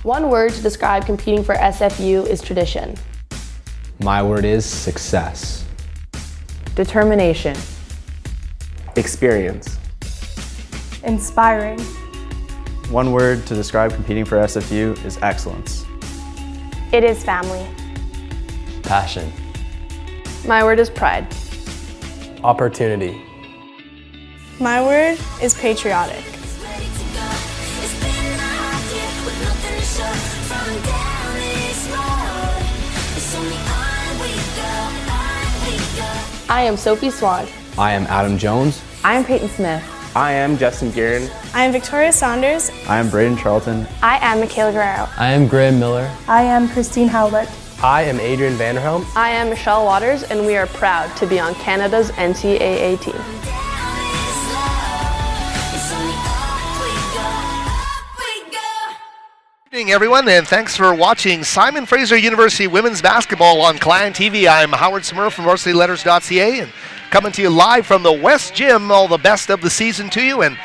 One word to describe competing for SFU is tradition. My word is success. Determination. Experience. Inspiring. One word to describe competing for SFU is excellence. It is family. Passion. My word is pride. Opportunity. My word is patriotic. I am Sophie Swan. I am Adam Jones. I am Peyton Smith. I am Justin Guerin. I am Victoria Saunders. I am Braden Charlton. I am Michaela Guerrero. I am Graham Miller. I am Christine Howlett. I am Adrian Vanderhelm. I am Michelle Waters, and we are proud to be on Canada's NCAA team. Good evening, everyone, and thanks for watching Simon Fraser University Women's Basketball on Client TV. I'm Howard Smurf from VarsityLetters.ca, and coming to you live from the West Gym. All the best of the season to you, and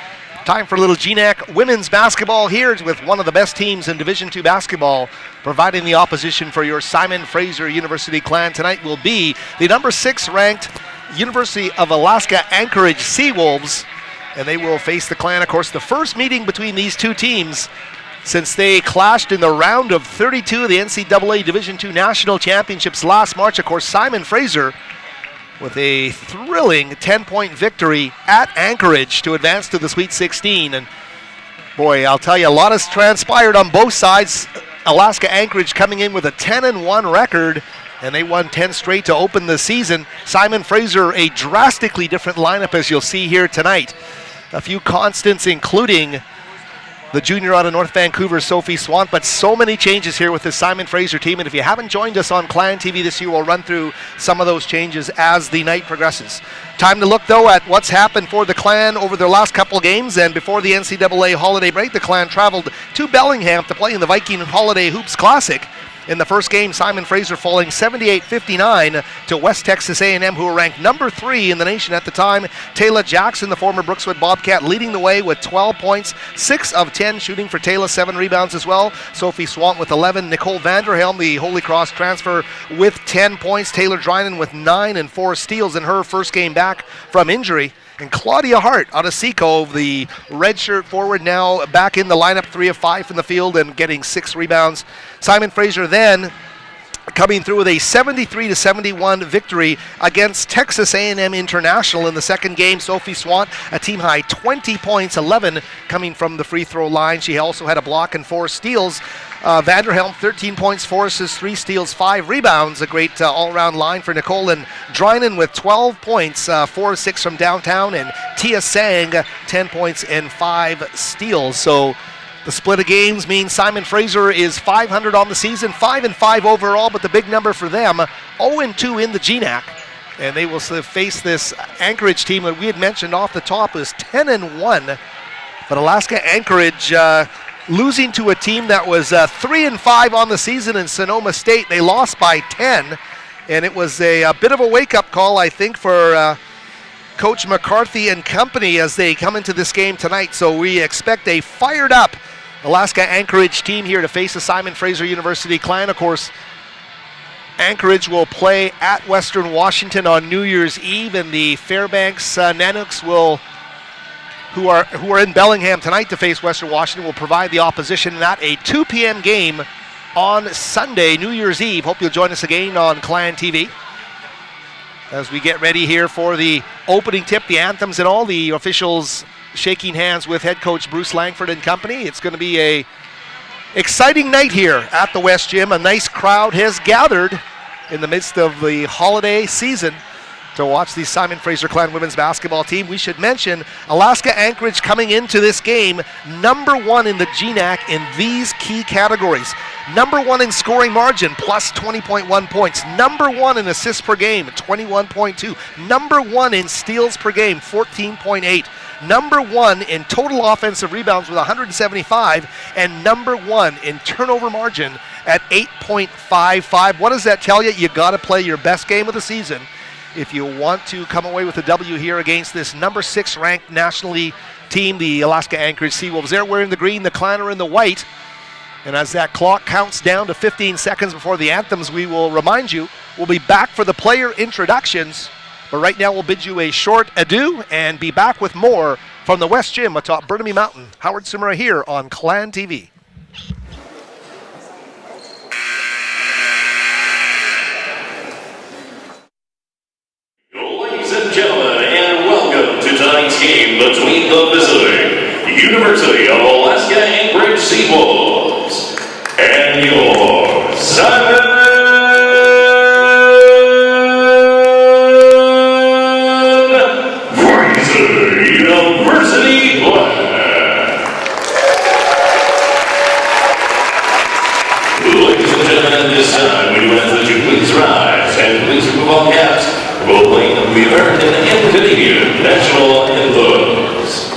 time for a little GNAC women's basketball here with one of the best teams in Division II basketball, providing the opposition for your Simon Fraser University clan. Tonight will be the number 6 ranked University of Alaska Anchorage Seawolves, and they will face the clan. Of course, the first meeting between these two teams since they clashed in the round of 32 of the NCAA Division II National Championships last March. Of course, Simon Fraser with a thrilling 10-point victory at Anchorage to advance to the Sweet 16. And boy, I'll tell you, a lot has transpired on both sides. Alaska Anchorage coming in with a 10-1 record, and they won 10 straight to open the season. Simon Fraser, a drastically different lineup, as you'll see here tonight. A few constants, including the junior out of North Vancouver, Sophie Swan, but so many changes here with the Simon Fraser team. And if you haven't joined us on Client TV this year, we'll run through some of those changes as the night progresses. Time to look, though, at what's happened for the clan over their last couple games. And before the NCAA holiday break, the clan traveled to Bellingham to play in the Viking Holiday Hoops Classic. In the first game, Simon Fraser falling 78-59 to West Texas A&M, who were ranked number 3 in the nation at the time. Taylor Jackson, the former Brookswood Bobcat, leading the way with 12 points, 6 of 10 shooting for Taylor, 7 rebounds as well. Sophie Swan with 11. Nicole Vanderhelm, the Holy Cross transfer, with 10 points. Taylor Drynan with 9 and 4 steals in her first game back from injury. And Claudia Hart out of Seacove, the redshirt forward, now back in the lineup, 3 of 5 from the field and getting 6 rebounds. Simon Fraser then coming through with a 73-71 victory against Texas A&M International in the second game. Sophie Swan, a team high 20 points, 11 coming from the free throw line. She also had a block and 4 steals. Vanderhelm, 13 points, 4 assists, 3 steals, 5 rebounds. A great all-around line for Nicole. And Drynan with 12 points, 4 of 6 from downtown. And Tia Sang, 10 points and 5 steals. So the split of games means Simon Fraser is 500 on the season, 5-5 overall, but the big number for them, 0-2 in the GNAC. And they will face this Anchorage team that we had mentioned off the top is 10-1. But Alaska Anchorage losing to a team that was 3-5 on the season in Sonoma State. They lost by 10, and it was a bit of a wake-up call, I think, for Coach McCarthy and company as they come into this game tonight. So we expect a fired-up Alaska Anchorage team here to face the Simon Fraser University clan. Of course, Anchorage will play at Western Washington on New Year's Eve, and the Fairbanks Nanooks who are in Bellingham tonight to face Western Washington, will provide the opposition in that. A 2 p.m. game on Sunday, New Year's Eve. Hope you'll join us again on Client TV as we get ready here for the opening tip, the anthems and all, the officials shaking hands with head coach Bruce Langford and company. It's going to be a exciting night here at the West Gym. A nice crowd has gathered in the midst of the holiday season to watch the Simon Fraser Clan women's basketball team. We should mention Alaska Anchorage coming into this game number 1 in the GNAC in these key categories. Number 1 in scoring margin, plus 20.1 points. Number 1 in assists per game, 21.2. Number 1 in steals per game, 14.8. Number 1 in total offensive rebounds with 175. And number 1 in turnover margin at 8.55. What does that tell you? You got to play your best game of the season if you want to come away with a W here against this number 6 ranked nationally team, the Alaska Anchorage Seawolves. They're wearing the green, the clan are in the white. And as that clock counts down to 15 seconds before the anthems, we will remind you we'll be back for the player introductions. But right now we'll bid you a short adieu and be back with more from the West Gym atop Burnaby Mountain. Howard Simura here on Clan TV. Ladies and gentlemen, and welcome to tonight's game between the visiting University of Alaska Anchorage Seawolves and your Simon Fraser University Clan. Ladies and gentlemen, at this time, we ask that you please rise and please remove all caps. We'll play the American and Canadian national anthems.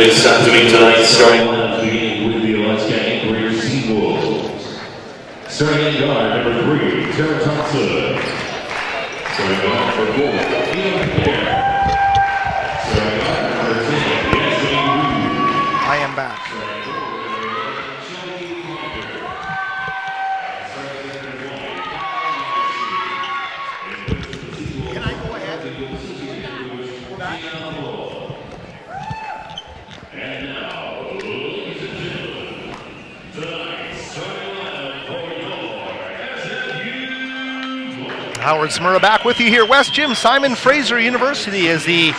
It's time to meet tonight's starting lineup, beginning with the Alaska Anchorage Seawolves. Starting in guard, number 3, Tara Thompson. Starting guard, number 4, Ian Pierre. Starting guard, number 10, Yasmin Wu. I am back. Can I go ahead? And now, ladies and gentlemen, tonight's starting lineup for your SFU. Howard Simura back with you here. West Gym, Simon Fraser University as the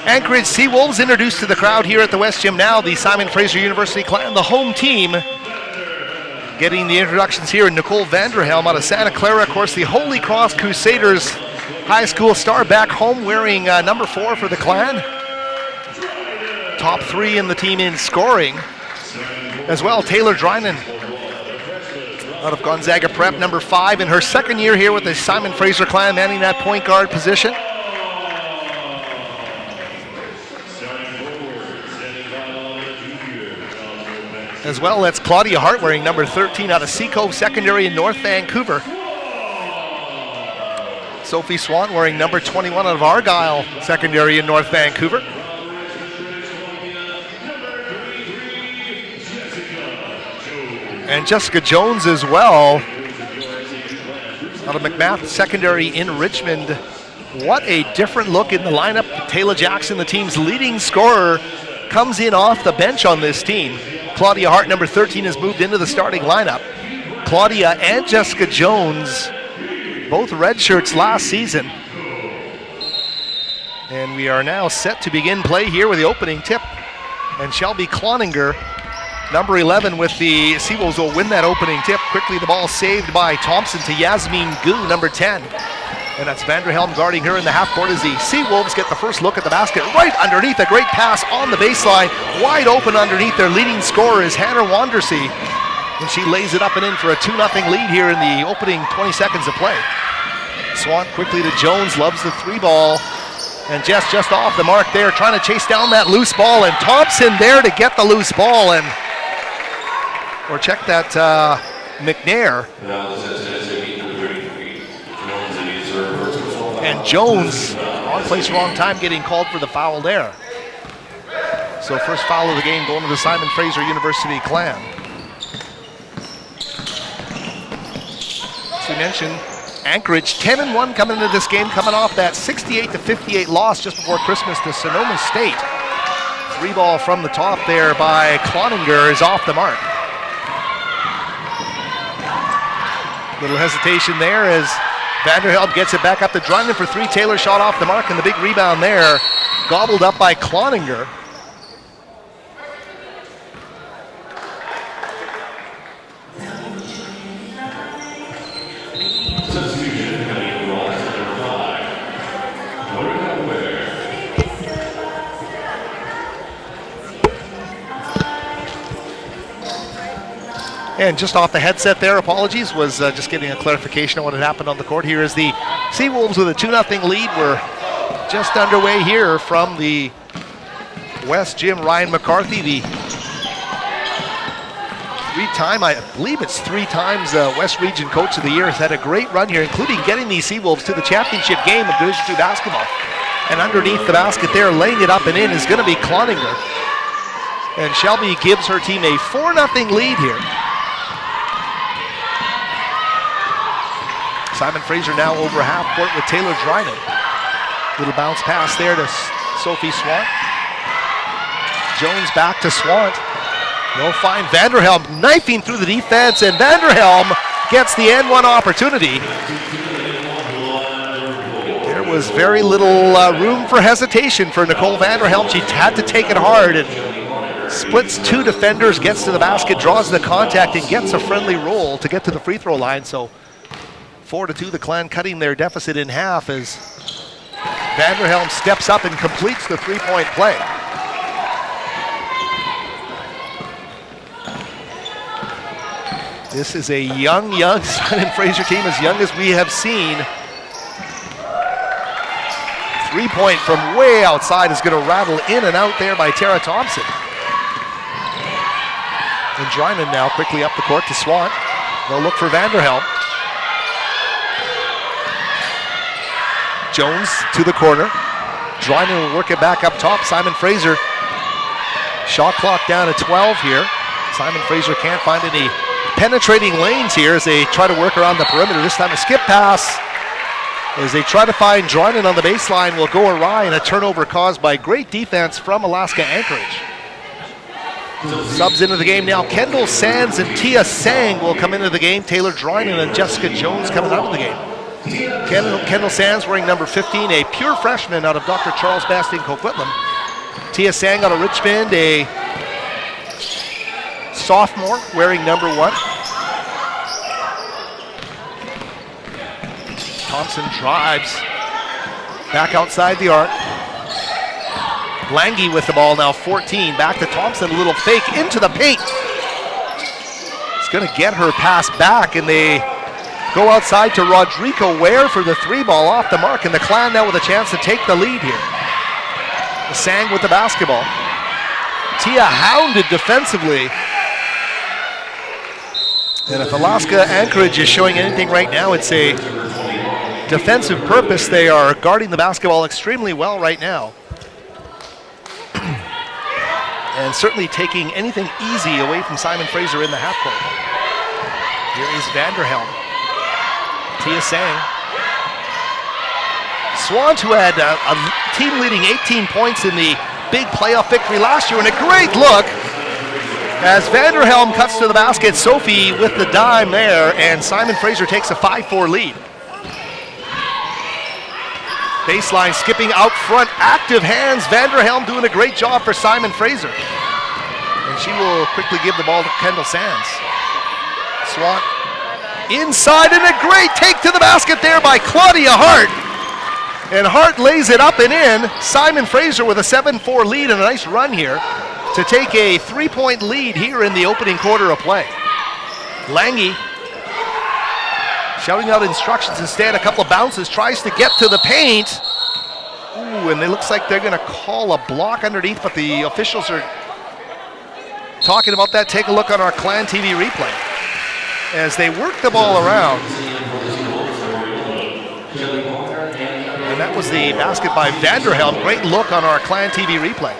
Anchorage Seawolves introduced to the crowd here at the West Gym now. The Simon Fraser University Clan, the home team, getting the introductions here. Nicole Vanderhelm out of Santa Clara. Of course, the Holy Cross Crusaders high school star back home wearing number 4 for the Clan. Top 3 in the team in scoring. As well, Taylor Drynan out of Gonzaga Prep, number 5 in her second year here with the Simon Fraser Clan, manning that point guard position. as well. That's Claudia Hart wearing number 13 out of Seacove Secondary in North Vancouver. Sophie Swan wearing number 21 out of Argyle Secondary in North Vancouver. And Jessica Jones as well out of McMath Secondary in Richmond. What a different look in the lineup. Taylor Jackson, the team's leading scorer, comes in off the bench on this team. Claudia Hart, number 13, has moved into the starting lineup. Claudia and Jessica Jones, both red shirts last season. And we are now set to begin play here with the opening tip. And Shelby Cloninger, number 11 with the Seawolves, will win that opening tip. Quickly the ball saved by Thompson to Yasmin Gu, number 10. And that's Vanderhelm guarding her in the half court as the Seawolves get the first look at the basket. Right underneath, a great pass on the baseline. Wide open underneath. Their leading scorer is Hannah Wandersee. And she lays it up and in for a 2-0 lead here in the opening 20 seconds of play. Swan quickly to Jones, loves the 3-ball. And just off the mark there, trying to chase down that loose ball. And Thompson there to get the loose ball. And or check that McNair. And Jones, wrong place, wrong time, getting called for the foul there. So first foul of the game going to the Simon Fraser University Clan. As we mentioned, Anchorage 10-1 coming into this game, coming off that 68-58 loss just before Christmas to Sonoma State. 3-ball from the top there by Cloninger is off the mark. Little hesitation there as Vanderhelm gets it back up to Drummond for 3. Taylor shot off the mark, and the big rebound there gobbled up by Cloninger. And just off the headset there, apologies, was just getting a clarification on what had happened on the court. Here is the Seawolves with a 2-0 lead. We're just underway here from the West Gym. Ryan McCarthy, the I believe it's 3 times West Region Coach of the Year, has had a great run here, including getting these Seawolves to the championship game of Division II basketball. And underneath the basket there, laying it up and in, is going to be Cloninger. And Shelby gives her team a 4-0 lead here. Simon Fraser now over half court with Taylor Dryden. Little bounce pass there to Sophie Swan. Jones back to Swan. They'll find Vanderhelm knifing through the defense, and Vanderhelm gets the N1 opportunity. There was very little room for hesitation for Nicole Vanderhelm. She had to take it hard and splits 2 defenders, gets to the basket, draws the contact, and gets a friendly roll to get to the free throw line. So 4-2, the Clan cutting their deficit in half as Vanderhelm steps up and completes the 3-point play. This is a young Simon Fraser team, as young as we have seen. 3-point from way outside is going to rattle in and out there by Tara Thompson. And Dryman now quickly up the court to Swan. They'll look for Vanderhelm. Jones to the corner. Dryman will work it back up top. Simon Fraser, shot clock down to 12 here. Simon Fraser can't find any penetrating lanes here as they try to work around the perimeter. This time a skip pass as they try to find Dryden on the baseline will go awry, and a turnover caused by great defense from Alaska Anchorage. Subs into the game now. Kendall Sands and Tia Sang will come into the game. Taylor Dryden and Jessica Jones coming out of the game. Kendall Sands wearing number 15, a pure freshman out of Dr. Charles Basting Coquitlam. Tia Sang out of Richmond, a sophomore wearing number 1. Thompson drives back outside the arc. Lange with the ball now, 14. Back to Thompson, a little fake into the paint. It's going to get her pass back, and they go outside to Rodrigo Ware for the 3-ball off the mark, and the Clan now with a chance to take the lead here. Sang with the basketball. Tia hounded defensively And if Alaska Anchorage is showing anything right now, it's a defensive purpose. They are guarding the basketball extremely well right now. And certainly taking anything easy away from Simon Fraser in the half court. Here is Vanderhelm. Tia Sang. Swans, who had a team-leading 18 points in the big playoff victory last year, and a great look as Vanderhelm cuts to the basket. Sophie with the dime there, and Simon Fraser takes a 5-4 lead. Baseline skipping out front, active hands. Vanderhelm doing a great job for Simon Fraser. And she will quickly give the ball to Kendall Sands. Swan inside, and a great take to the basket there by Claudia Hart. And Hart lays it up and in. Simon Fraser with a 7-4 lead and a nice run here to take a 3-point lead here in the opening quarter of play. Lange shouting out instructions instead. A couple of bounces, tries to get to the paint. Ooh, and it looks like they're going to call a block underneath, but the officials are talking about that. Take a look on our Clan TV replay as they work the ball around. And that was the basket by Vanderhelm. Great look on our Clan TV replay.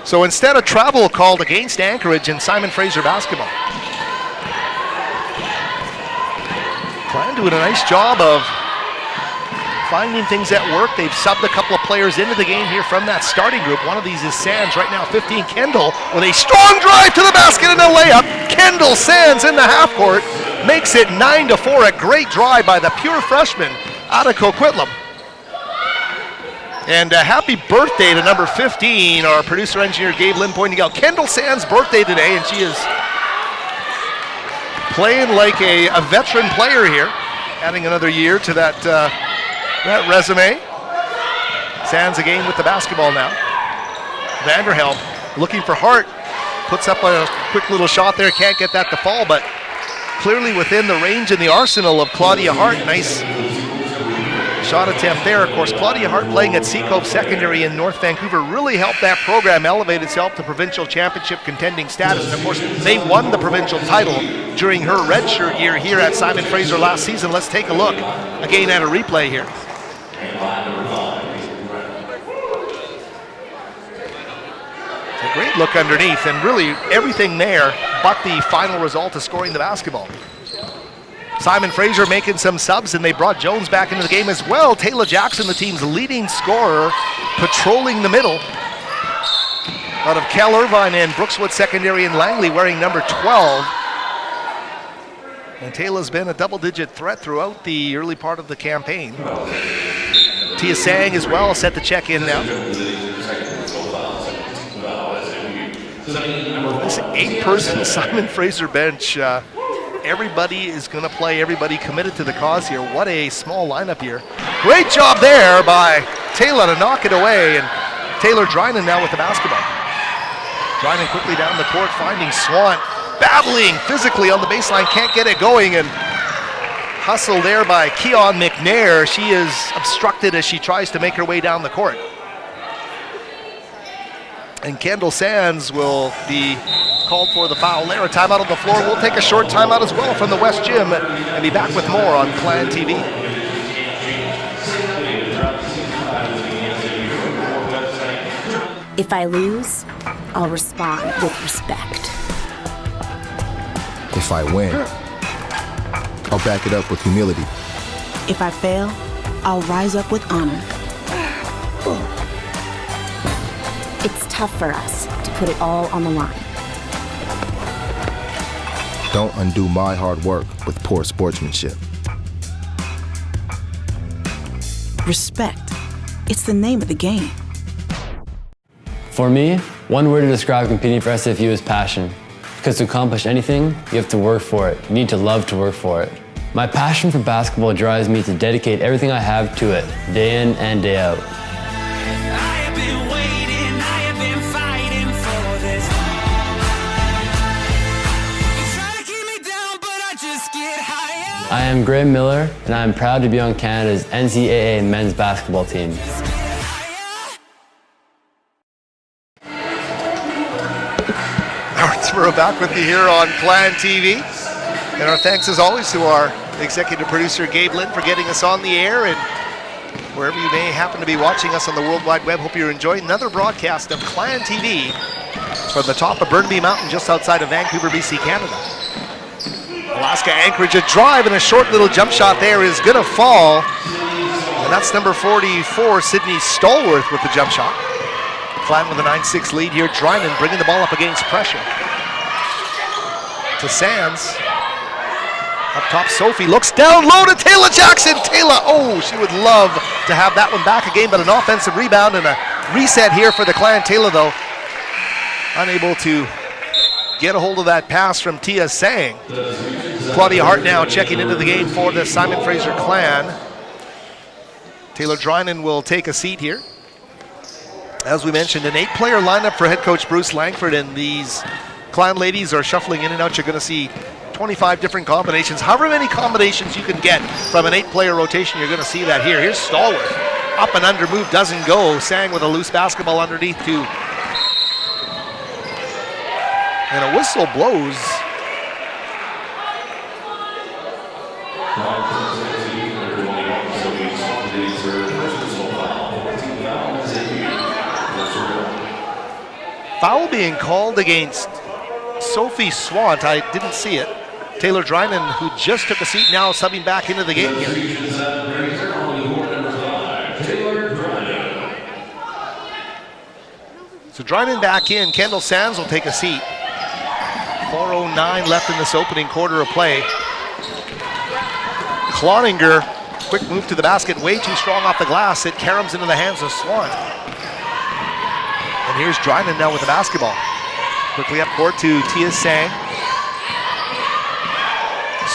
So instead, a travel called against Anchorage in Simon Fraser basketball. Clan doing a nice job of finding things that work. They've subbed a couple of players into the game here from that starting group. One of these is Sands right now, 15. Kendall with a strong drive to the basket and a layup. Kendall Sands in the half court makes it 9-4. A great drive by the pure freshman out of Coquitlam. And a happy birthday to number 15, our producer-engineer Gabe Lynn pointing out Kendall Sands' birthday today, and she is playing like a veteran player here, adding another year to that resume. Sands again with the basketball now. Vanderhelm looking for Hart, puts up a quick little shot there, can't get that to fall, but clearly within the range and the arsenal of Claudia Hart. Nice shot attempt there. Of course, Claudia Hart playing at Seacove Secondary in North Vancouver really helped that program elevate itself to provincial championship contending status. And of course, they won the provincial title during her redshirt year here at Simon Fraser last season. Let's take a look again at a replay here. It's a great look underneath, and really everything there but the final result of scoring the basketball. Simon Fraser making some subs, and they brought Jones back into the game as well. Taylor Jackson, the team's leading scorer, patrolling the middle. Out of Cal Irvine and Brookswood Secondary in Langley, wearing number 12. And Taylor's been a double-digit threat throughout the early part of the campaign. Tia Sang as well, set to check in now. This 8-person Simon Fraser bench. Everybody is going to play, everybody committed to the cause here. What a small lineup here. Great job there by Taylor to knock it away, and Taylor Drynan now with the basketball. Drynan quickly down the court, finding Swan, battling physically on the baseline, can't get it going, and hustle there by Keon McNair. She is obstructed as she tries to make her way down the court. And Kendall Sands will be called for the foul there. A timeout on the floor. We'll take a short timeout as well from the West Gym and be back with more on Clan TV. If I lose, I'll respond with respect. If I win, I'll back it up with humility. If I fail, I'll rise up with honor. It's tough for us to put it all on the line. Don't undo my hard work with poor sportsmanship. Respect. It's the name of the game. For me, one word to describe competing for SFU is passion. Because to accomplish anything, you have to work for it. You need to love to work for it. My passion for basketball drives me to dedicate everything I have to it, day in and day out. I am Graham Miller, and I am proud to be on Canada's NCAA men's basketball team. We're back with you here on Clan TV. And our thanks as always to our executive producer Gabe Lynn for getting us on the air, and wherever you may happen to be watching us on the World Wide Web, hope you're enjoying another broadcast of Clan TV from the top of Burnaby Mountain just outside of Vancouver, BC, Canada. Alaska Anchorage, a drive and a short little jump shot there is going to fall. And that's number 44, Sydney Stallworth with the jump shot. Clan with a 9-6 lead here. Drynan bringing the ball up against pressure. To Sands. Up top, Sophie looks down low to Taylor Jackson. Taylor, oh, she would love to have that one back again, but an offensive rebound and a reset here for the Clan. Taylor, though, unable to get a hold of that pass from Tia Sang. Claudia Hart now checking into the game for the Simon Fraser Clan. Taylor Drynan will take a seat here. As we mentioned, an 8-player lineup for head coach Bruce Langford, and these Clan ladies are shuffling in and out. You're going to see 25 different combinations. However many combinations you can get from an 8-player rotation, you're going to see that here. Here's Stallworth. Up and under move doesn't go. Sang with a loose basketball underneath too. And a whistle blows. Foul being called against Sophie Swant. I didn't see it. Taylor Drynan, who just took a seat, now subbing back into the game here. So Drynan back in. Kendall Sands will take a seat. 4:09 left in this opening quarter of play. Cloninger, quick move to the basket, way too strong off the glass. It caroms into the hands of Swant. And here's Drynan now with the basketball. Quickly up court to Tia Sang.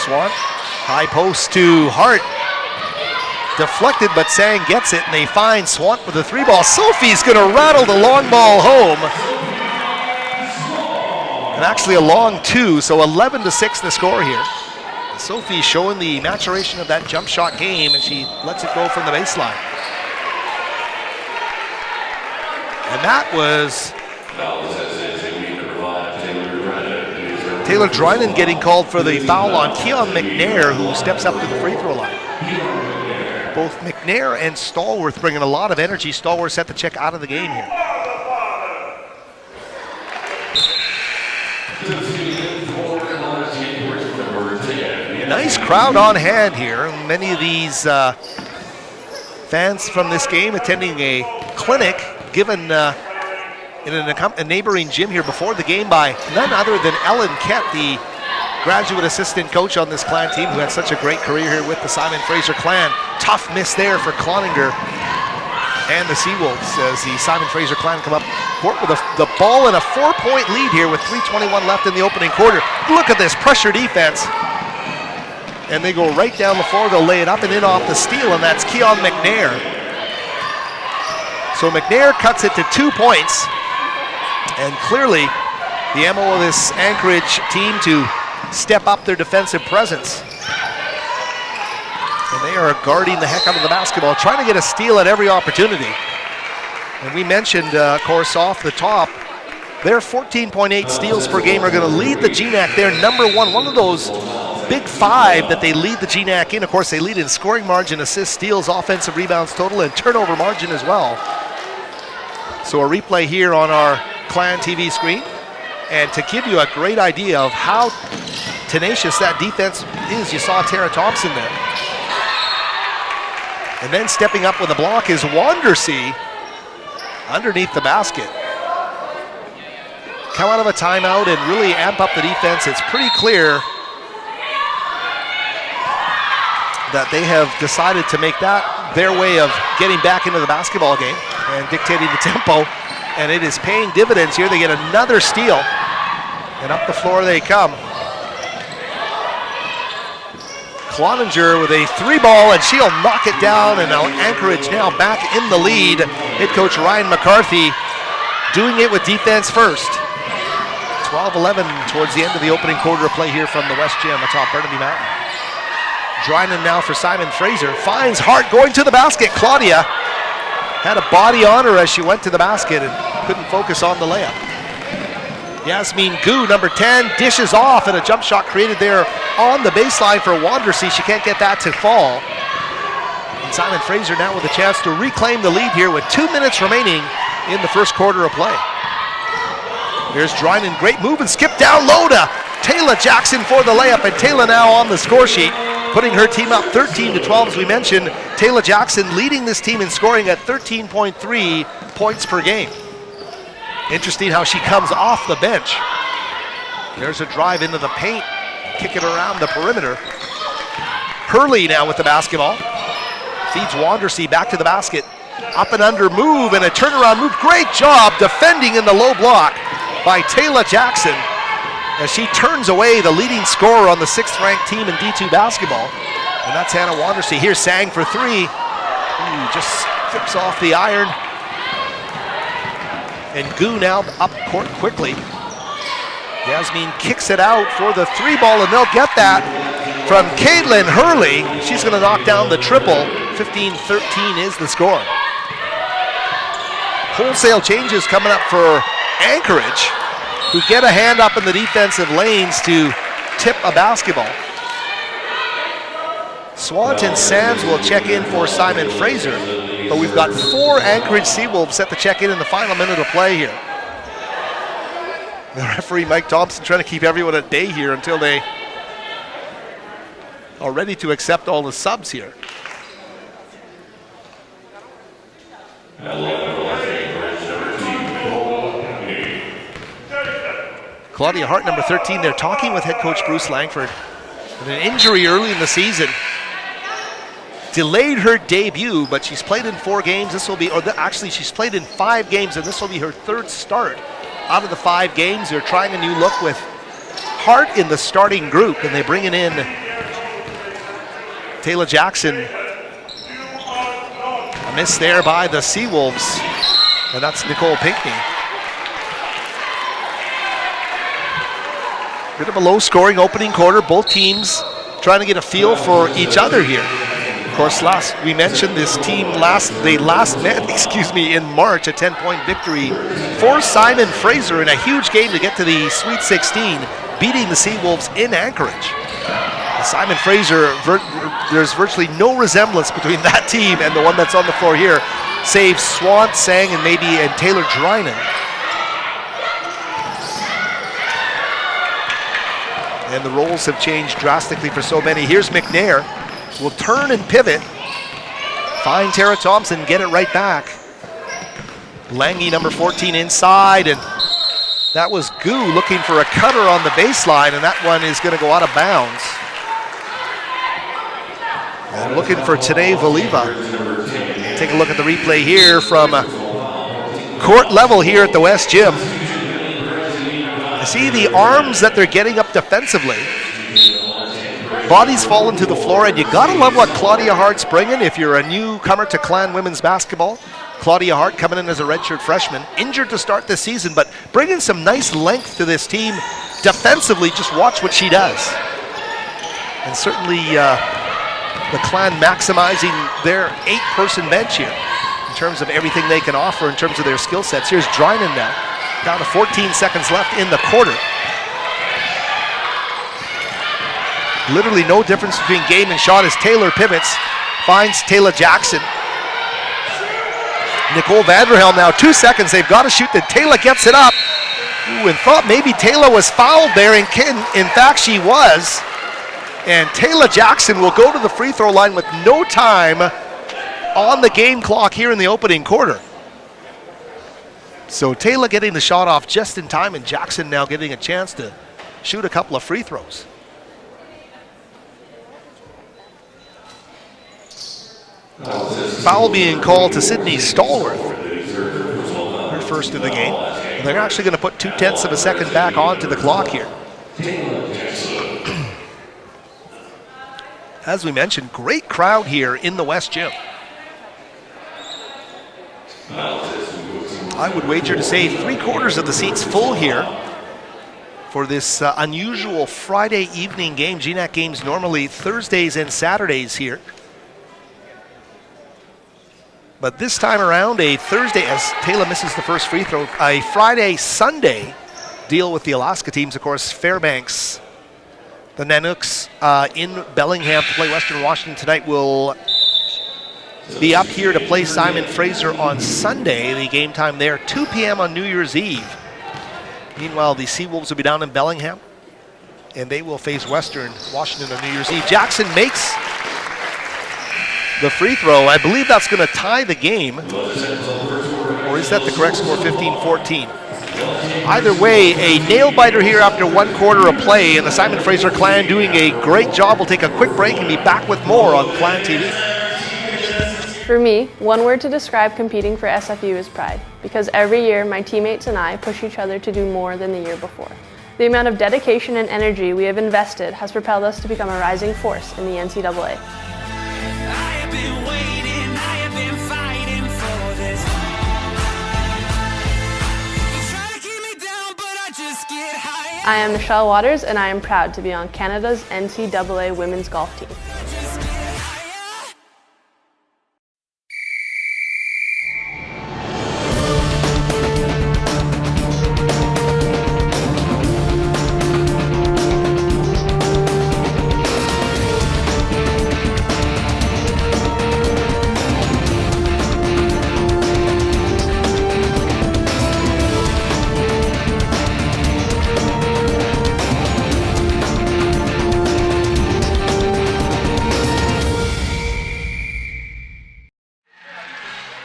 Swant, high post to Hart. Deflected, but Sang gets it, and they find Swant with the 3-ball. Sophie's gonna rattle the long ball home. And actually a long 2, so 11-6 the score here. Sophie showing the maturation of that jump shot game, and she lets it go from the baseline. And that was Taylor Drynan getting called for the foul on Keon McNair, who steps up to the free throw line. Both McNair and Stallworth bringing a lot of energy. Stallworth set the check out of the game here. Nice crowd on hand here. Many of these fans from this game attending a clinic given in a neighboring gym here before the game by none other than Ellen Kett, the graduate assistant coach on this Clan team, who had such a great career here with the Simon Fraser Clan. Tough miss there for Cloninger and the Seawolves as the Simon Fraser Clan come up court with the ball and a 4-point lead here with 3:21 left in the opening quarter. Look at this pressure defense. And they go right down the floor. They'll lay it up and in off the steal, and that's Keon McNair. So McNair cuts it to 2 points. And clearly, the MO of this Anchorage team to step up their defensive presence. And they are guarding the heck out of the basketball, trying to get a steal at every opportunity. And we mentioned, of course, off the top, their 14.8 steals per game are going to lead the GNAC. They're number one of those big 5 that they lead the GNAC in. Of course, they lead in scoring margin, assists, steals, offensive rebounds total, and turnover margin as well. So a replay here on our Clan TV screen. And to give you a great idea of how tenacious that defense is, you saw Tara Thompson there. And then stepping up with a block is Wandersea underneath the basket. Come out of a timeout and really amp up the defense. It's pretty clear that they have decided to make that their way of getting back into the basketball game and dictating the tempo, and it is paying dividends here. They get another steal, and up the floor they come. Cloninger with a 3-ball, and she'll knock it down, and now Anchorage now back in the lead. Head coach Ryan McCarthy doing it with defense first. 12-11 towards the end of the opening quarter of play here from the West Gym atop Burnaby Mountain. Drynan now for Simon Fraser. Finds Hart going to the basket. Claudia had a body on her as she went to the basket and couldn't focus on the layup. Yasmin Gu, number 10, dishes off, and a jump shot created there on the baseline for Wandercy. She can't get that to fall. And Simon Fraser now with a chance to reclaim the lead here with 2 minutes remaining in the first quarter of play. Here's Drynan, great move and skip down low to Taylor Jackson for the layup, and Taylor now on the score sheet, putting her team up 13-12. As we mentioned, Taylor Jackson leading this team in scoring at 13.3 points per game. Interesting how she comes off the bench. There's a drive into the paint, kick it around the perimeter. Hurley now with the basketball. Feeds Wandercy back to the basket. Up and under move and a turnaround move. Great job defending in the low block by Taylor Jackson as she turns away the leading scorer on the 6th ranked team in D2 basketball. And that's Hannah Wandercy. Here's Sang for three. Ooh, just tips off the iron. And Gu now up court quickly. Yasmin kicks it out for the three ball, and they'll get that from Caitlin Hurley. She's going to knock down the triple. 15-13 is the score. Wholesale changes coming up for Anchorage, who get a hand up in the defensive lanes to tip a basketball. Swanton Sands will check in for Simon Fraser, but we've got 4 Anchorage Seawolves set to check in the final minute of play here. The referee, Mike Thompson, trying to keep everyone at bay here until they are ready to accept all the subs here. Claudia Hart, number 13, they're talking with head coach Bruce Langford. With an injury early in the season, delayed her debut, but she's played in 4 games. This will be, actually she's played in 5 games, and this will be her 3rd start. Out of the 5 games, they're trying a new look with Hart in the starting group, and they're bringing in Taylor Jackson. A miss there by the Seawolves, and that's Nicole Pinckney. Bit of a low-scoring opening quarter. Both teams trying to get a feel for each other here. Of course, we mentioned this team they last met in March, a 10-point victory for Simon Fraser in a huge game to get to the Sweet 16, beating the Seawolves in Anchorage. Simon Fraser, there's virtually no resemblance between that team and the one that's on the floor here, save Swan, Sang, and Taylor Drynan. And the roles have changed drastically for so many. Here's McNair. Will turn and pivot. Find Tara Thompson, get it right back. Lange, number 14, inside, and that was Gu looking for a cutter on the baseline, and that one is going to go out of bounds. And looking for Tanae Valiva. Take a look at the replay here from court level here at the West Gym. See the arms that they're getting up defensively. Bodies fall into the floor, and you gotta love what Claudia Hart's bringing if you're a newcomer to Clan women's basketball. Claudia Hart coming in as a redshirt freshman, injured to start this season, but bringing some nice length to this team defensively. Just watch what she does. And certainly the Clan maximizing their 8-person bench here in terms of everything they can offer in terms of their skill sets. Here's Drynan now. Down to 14 seconds left in the quarter. Literally no difference between game and shot as Taylor pivots, finds Taylor Jackson. Nicole Vanderhelm now, 2 seconds, they've got to shoot, then Taylor gets it up. Ooh, and thought maybe Taylor was fouled there, and in fact she was. And Taylor Jackson will go to the free throw line with no time on the game clock here in the opening quarter. So Taylor getting the shot off just in time, and Jackson now getting a chance to shoot a couple of free throws. Foul being called to Sydney Stallworth, her first of the game. And they're actually going to put 0.2 of a second back onto the clock here. As we mentioned, great crowd here in the West Gym. I would wager to say 3/4 of the seats full here for this unusual Friday evening game. GNAC games normally Thursdays and Saturdays here. But this time around, a Thursday, as Taylor misses the first free throw, a Friday-Sunday deal with the Alaska teams. Of course, Fairbanks The Nanooks in Bellingham to play Western Washington tonight will be up here to play Simon Fraser on Sunday. The game time there, 2 p.m. on New Year's Eve. Meanwhile, the Seawolves will be down in Bellingham, and they will face Western Washington on New Year's Eve. Jackson makes the free throw. I believe that's going to tie the game. Or is that the correct score, 15-14? Either way, a nail-biter here after 1 quarter of play, and the Simon Fraser clan doing a great job. We'll take a quick break and be back with more on Clan TV. For me, one word to describe competing for SFU is pride, because every year my teammates and I push each other to do more than the year before. The amount of dedication and energy we have invested has propelled us to become a rising force in the NCAA. I am Michelle Waters, and I am proud to be on Canada's NCAA women's golf team.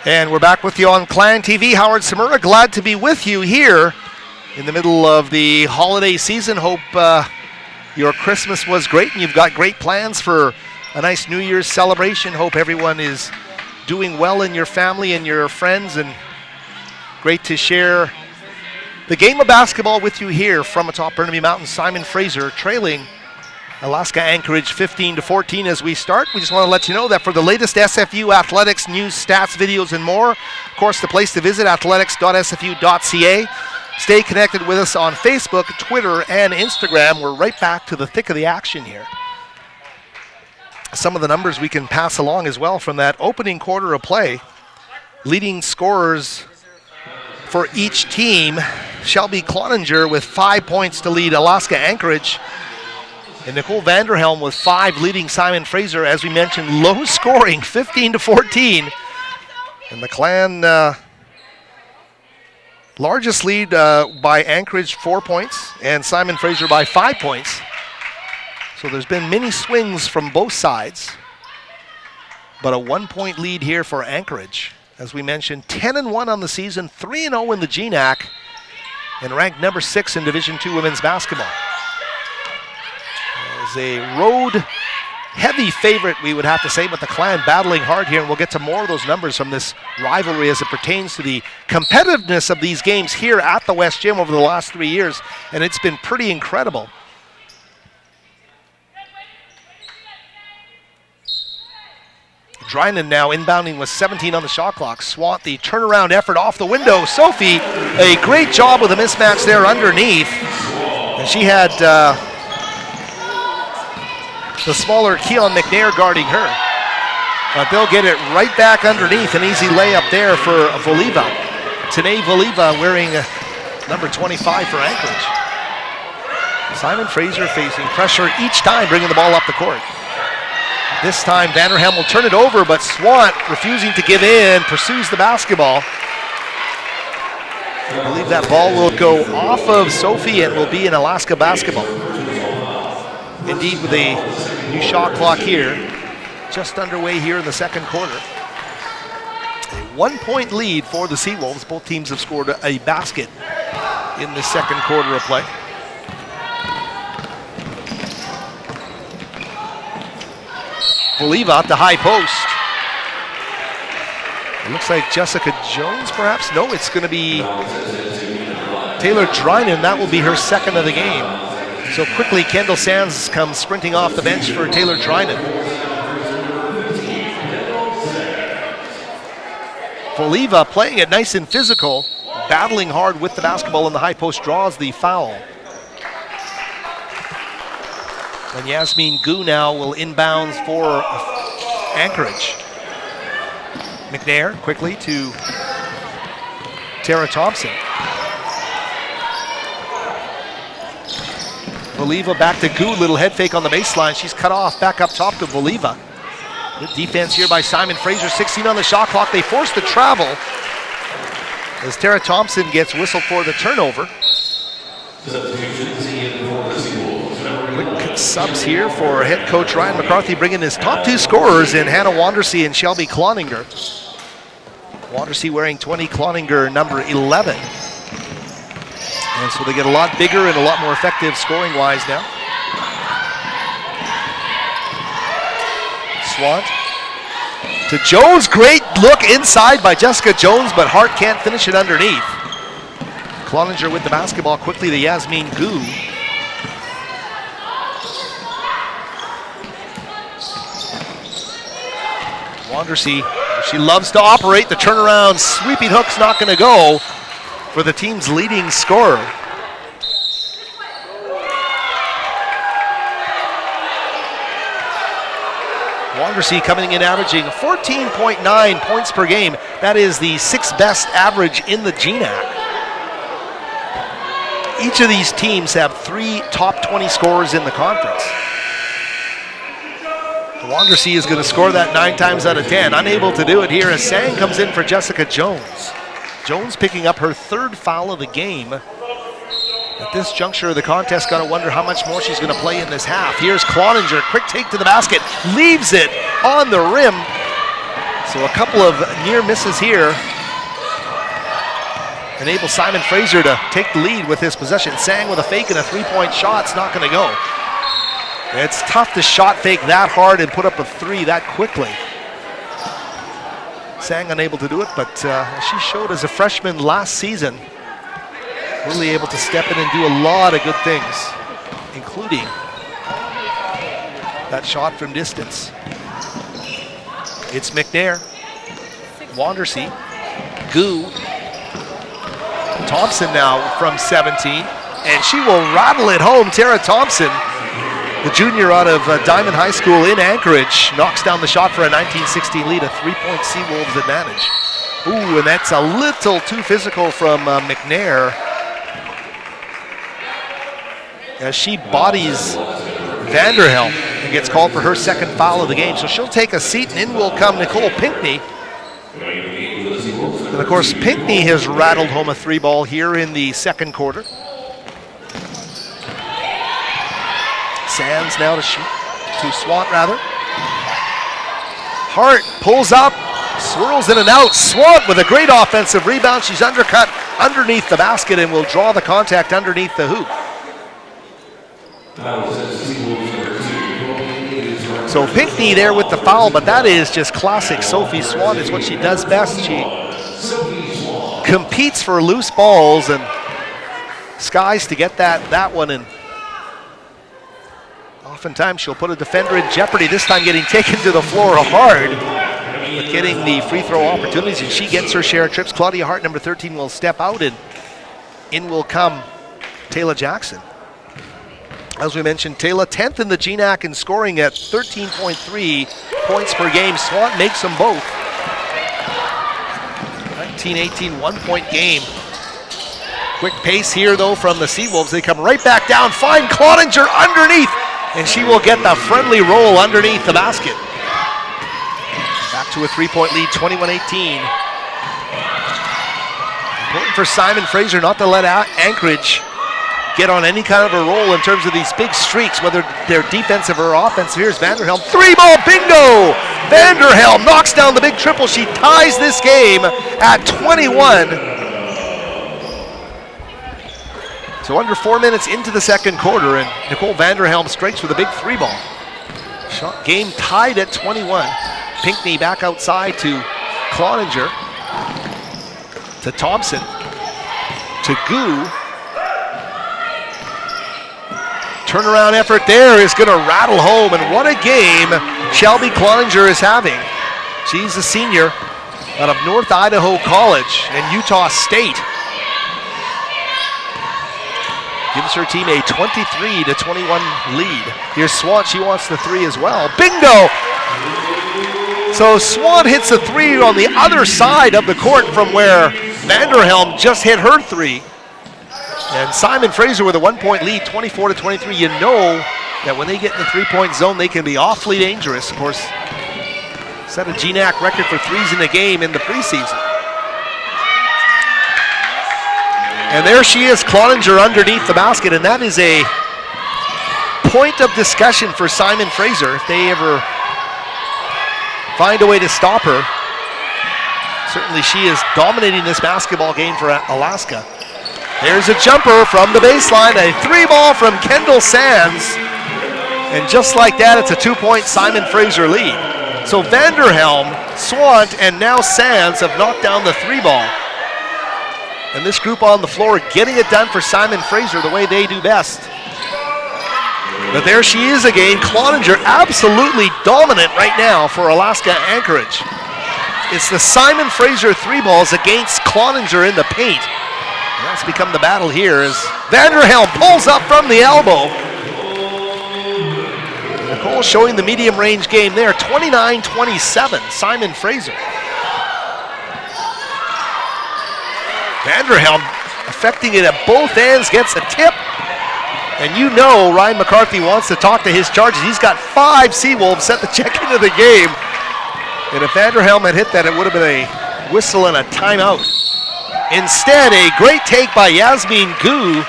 And we're back with you on Clan TV. Howard Samura, glad to be with you here in the middle of the holiday season. Hope your Christmas was great and you've got great plans for a nice New Year's celebration. Hope everyone is doing well in your family and your friends, and great to share the game of basketball with you here from atop Burnaby Mountain. Simon Fraser trailing Alaska Anchorage 15-14 as we start. We just want to let you know that for the latest SFU athletics news, stats, videos, and more, of course, the place to visit, athletics.sfu.ca. Stay connected with us on Facebook, Twitter, and Instagram. We're right back to the thick of the action here. Some of the numbers we can pass along as well from that opening quarter of play. Leading scorers for each team, Shelby Cloninger with 5 points to lead Alaska Anchorage. And Nicole Vanderhelm with 5 leading Simon Fraser. As we mentioned, low scoring, 15-14. And the Clan largest lead by Anchorage, 4 points, and Simon Fraser by 5 points. So there's been many swings from both sides. But a 1-point lead here for Anchorage. As we mentioned, 10-1 on the season, 3-0 in the GNAC, and ranked number 6 in Division II women's basketball. As a road-heavy favorite, we would have to say, but the Clan battling hard here, and we'll get to more of those numbers from this rivalry as it pertains to the competitiveness of these games here at the West Gym over the last 3 years, and it's been pretty incredible. Drynan now inbounding with 17 on the shot clock. Swant the turnaround effort off the window. Sophie, a great job with a mismatch there underneath, and she had the smaller Keon McNair guarding her. But they'll get it right back underneath. An easy layup there for Voliva. Tanae Voliva wearing number 25 for Anchorage. Simon Fraser facing pressure each time, bringing the ball up the court. This time Vanderhelm will turn it over, but Swant, refusing to give in, pursues the basketball. I believe that ball will go off of Sophie and will be in Alaska basketball. Indeed, with a new shot clock here, just underway here in the second quarter. A 1-point lead for the Seawolves. Both teams have scored a basket in the second quarter of play. Voliva at the high post. It looks like Jessica Jones, perhaps? No, it's going to be Taylor Drynan. That will be her second of the game. So quickly, Kendall Sands comes sprinting off the bench for Taylor Drynan. Voliva playing it nice and physical, battling hard with the basketball in the high post, draws the foul. And Yasmin Gu now will inbounds for Anchorage. McNair quickly to Tara Thompson. Voliva back to Gu, little head fake on the baseline. She's cut off, back up top to Voliva. Good defense here by Simon Fraser, 16 on the shot clock. They force the travel as Tara Thompson gets whistled for the turnover. Quick subs here for head coach Ryan McCarthy, bringing his top 2 scorers in Hannah Wandersee and Shelby Cloninger. Wandersee wearing 20, Cloninger number 11. And so they get a lot bigger and a lot more effective scoring-wise now. Swant to Jones. Great look inside by Jessica Jones, but Hart can't finish it underneath. Cloninger with the basketball quickly to Yasmin Gu. Wandersee, she loves to operate. The turnaround sweeping hook's not going to go for the team's leading scorer. Wandersee coming in averaging 14.9 points per game. That is the 6th best average in the GNAC. Each of these teams have 3 top 20 scorers in the conference. Wandersee is going to score that 9 times out of 10. Unable to do it here as Sang comes in for Jessica Jones. Jones picking up her 3rd foul of the game. At this juncture of the contest, got to wonder how much more she's going to play in this half. Here's Cloninger, quick take to the basket, leaves it on the rim. So a couple of near misses here enable Simon Fraser to take the lead with his possession. Sang with a fake and a 3-point shot. It's not going to go. It's tough to shot fake that hard and put up a 3 that quickly. Sang unable to do it, but she showed as a freshman last season, really able to step in and do a lot of good things, including that shot from distance. It's McNair, Wandersee, Gu, Thompson now from 17, and she will rattle it home. Tara Thompson, the junior out of Diamond High School in Anchorage, knocks down the shot for a 19-16 lead, a 3-point Seawolves advantage. Ooh, and that's a little too physical from McNair as she bodies Vanderhelm and gets called for her 2nd foul of the game. So she'll take a seat, and in will come Nicole Pinckney. And of course, Pinckney has rattled home a 3-ball here in the 2nd quarter. Sands now to shoot, to Swant rather. Hart pulls up, swirls in and out. Swant with a great offensive rebound. She's undercut underneath the basket and will draw the contact underneath the hoop. So Pinckney there with the foul, but that is just classic Sophie Swant. It's what she does best. She competes for loose balls and skies to get that one in. Oftentimes she'll put a defender in jeopardy, this time getting taken to the floor hard, but getting the free throw opportunities, and she gets her share of trips. Claudia Hart, number 13, will step out, and in will come Taylor Jackson. As we mentioned, Taylor 10th in the GNAC in scoring at 13.3 points per game. Swant makes them both. 19-18 1-point game. Quick pace here though from the Seawolves. They come right back down, find Cloninger underneath, and she will get the friendly roll underneath the basket. Back to a 3-point lead, 21-18. Important for Simon Fraser not to let Anchorage get on any kind of a roll in terms of these big streaks, whether they're defensive or offensive. Here's Vanderhelm, 3-ball bingo! Vanderhelm knocks down the big triple. She ties this game at 21. So under 4 minutes into the 2nd quarter, and Nicole Vanderhelm strikes with a big 3-ball. Shot game tied at 21. Pinckney back outside to Cloninger, to Thompson, to Gu. Turnaround effort there is going to rattle home, and what a game Shelby Cloninger is having. She's a senior out of North Idaho College and Utah State. Gives her team a 23-21 lead. Here's Swant, she wants the 3 as well. Bingo! So Swant hits a 3 on the other side of the court from where Vanderhelm just hit her 3. And Simon Fraser with a 1-point lead, 24-23. You know that when they get in the three-point zone, they can be awfully dangerous. Of course, set a GNAC record for threes in a game in the preseason. And there she is, Cloninger underneath the basket, and that is a point of discussion for Simon Fraser if they ever find a way to stop her. Certainly she is dominating this basketball game for Alaska. There's a jumper from the baseline, a three ball from Kendall Sands. And just like that, it's a 2-point Simon Fraser lead. So Vanderhelm, Swant, and now Sands have knocked down the three ball. And this group on the floor getting it done for Simon Fraser the way they do best. But there she is again. Cloninger absolutely dominant right now for Alaska Anchorage. It's the Simon Fraser three balls against Cloninger in the paint. And that's become the battle here as Vanderhelm pulls up from the elbow. Nicole showing the medium range game there, 29-27, Simon Fraser. Vanderhelm affecting it at both ends, gets a tip. And you know Ryan McCarthy wants to talk to his charges. He's got 5 Seawolves set to check into the game. And if Vanderhelm had hit that, it would have been a whistle and a timeout. Instead, a great take by Yasmin Gu.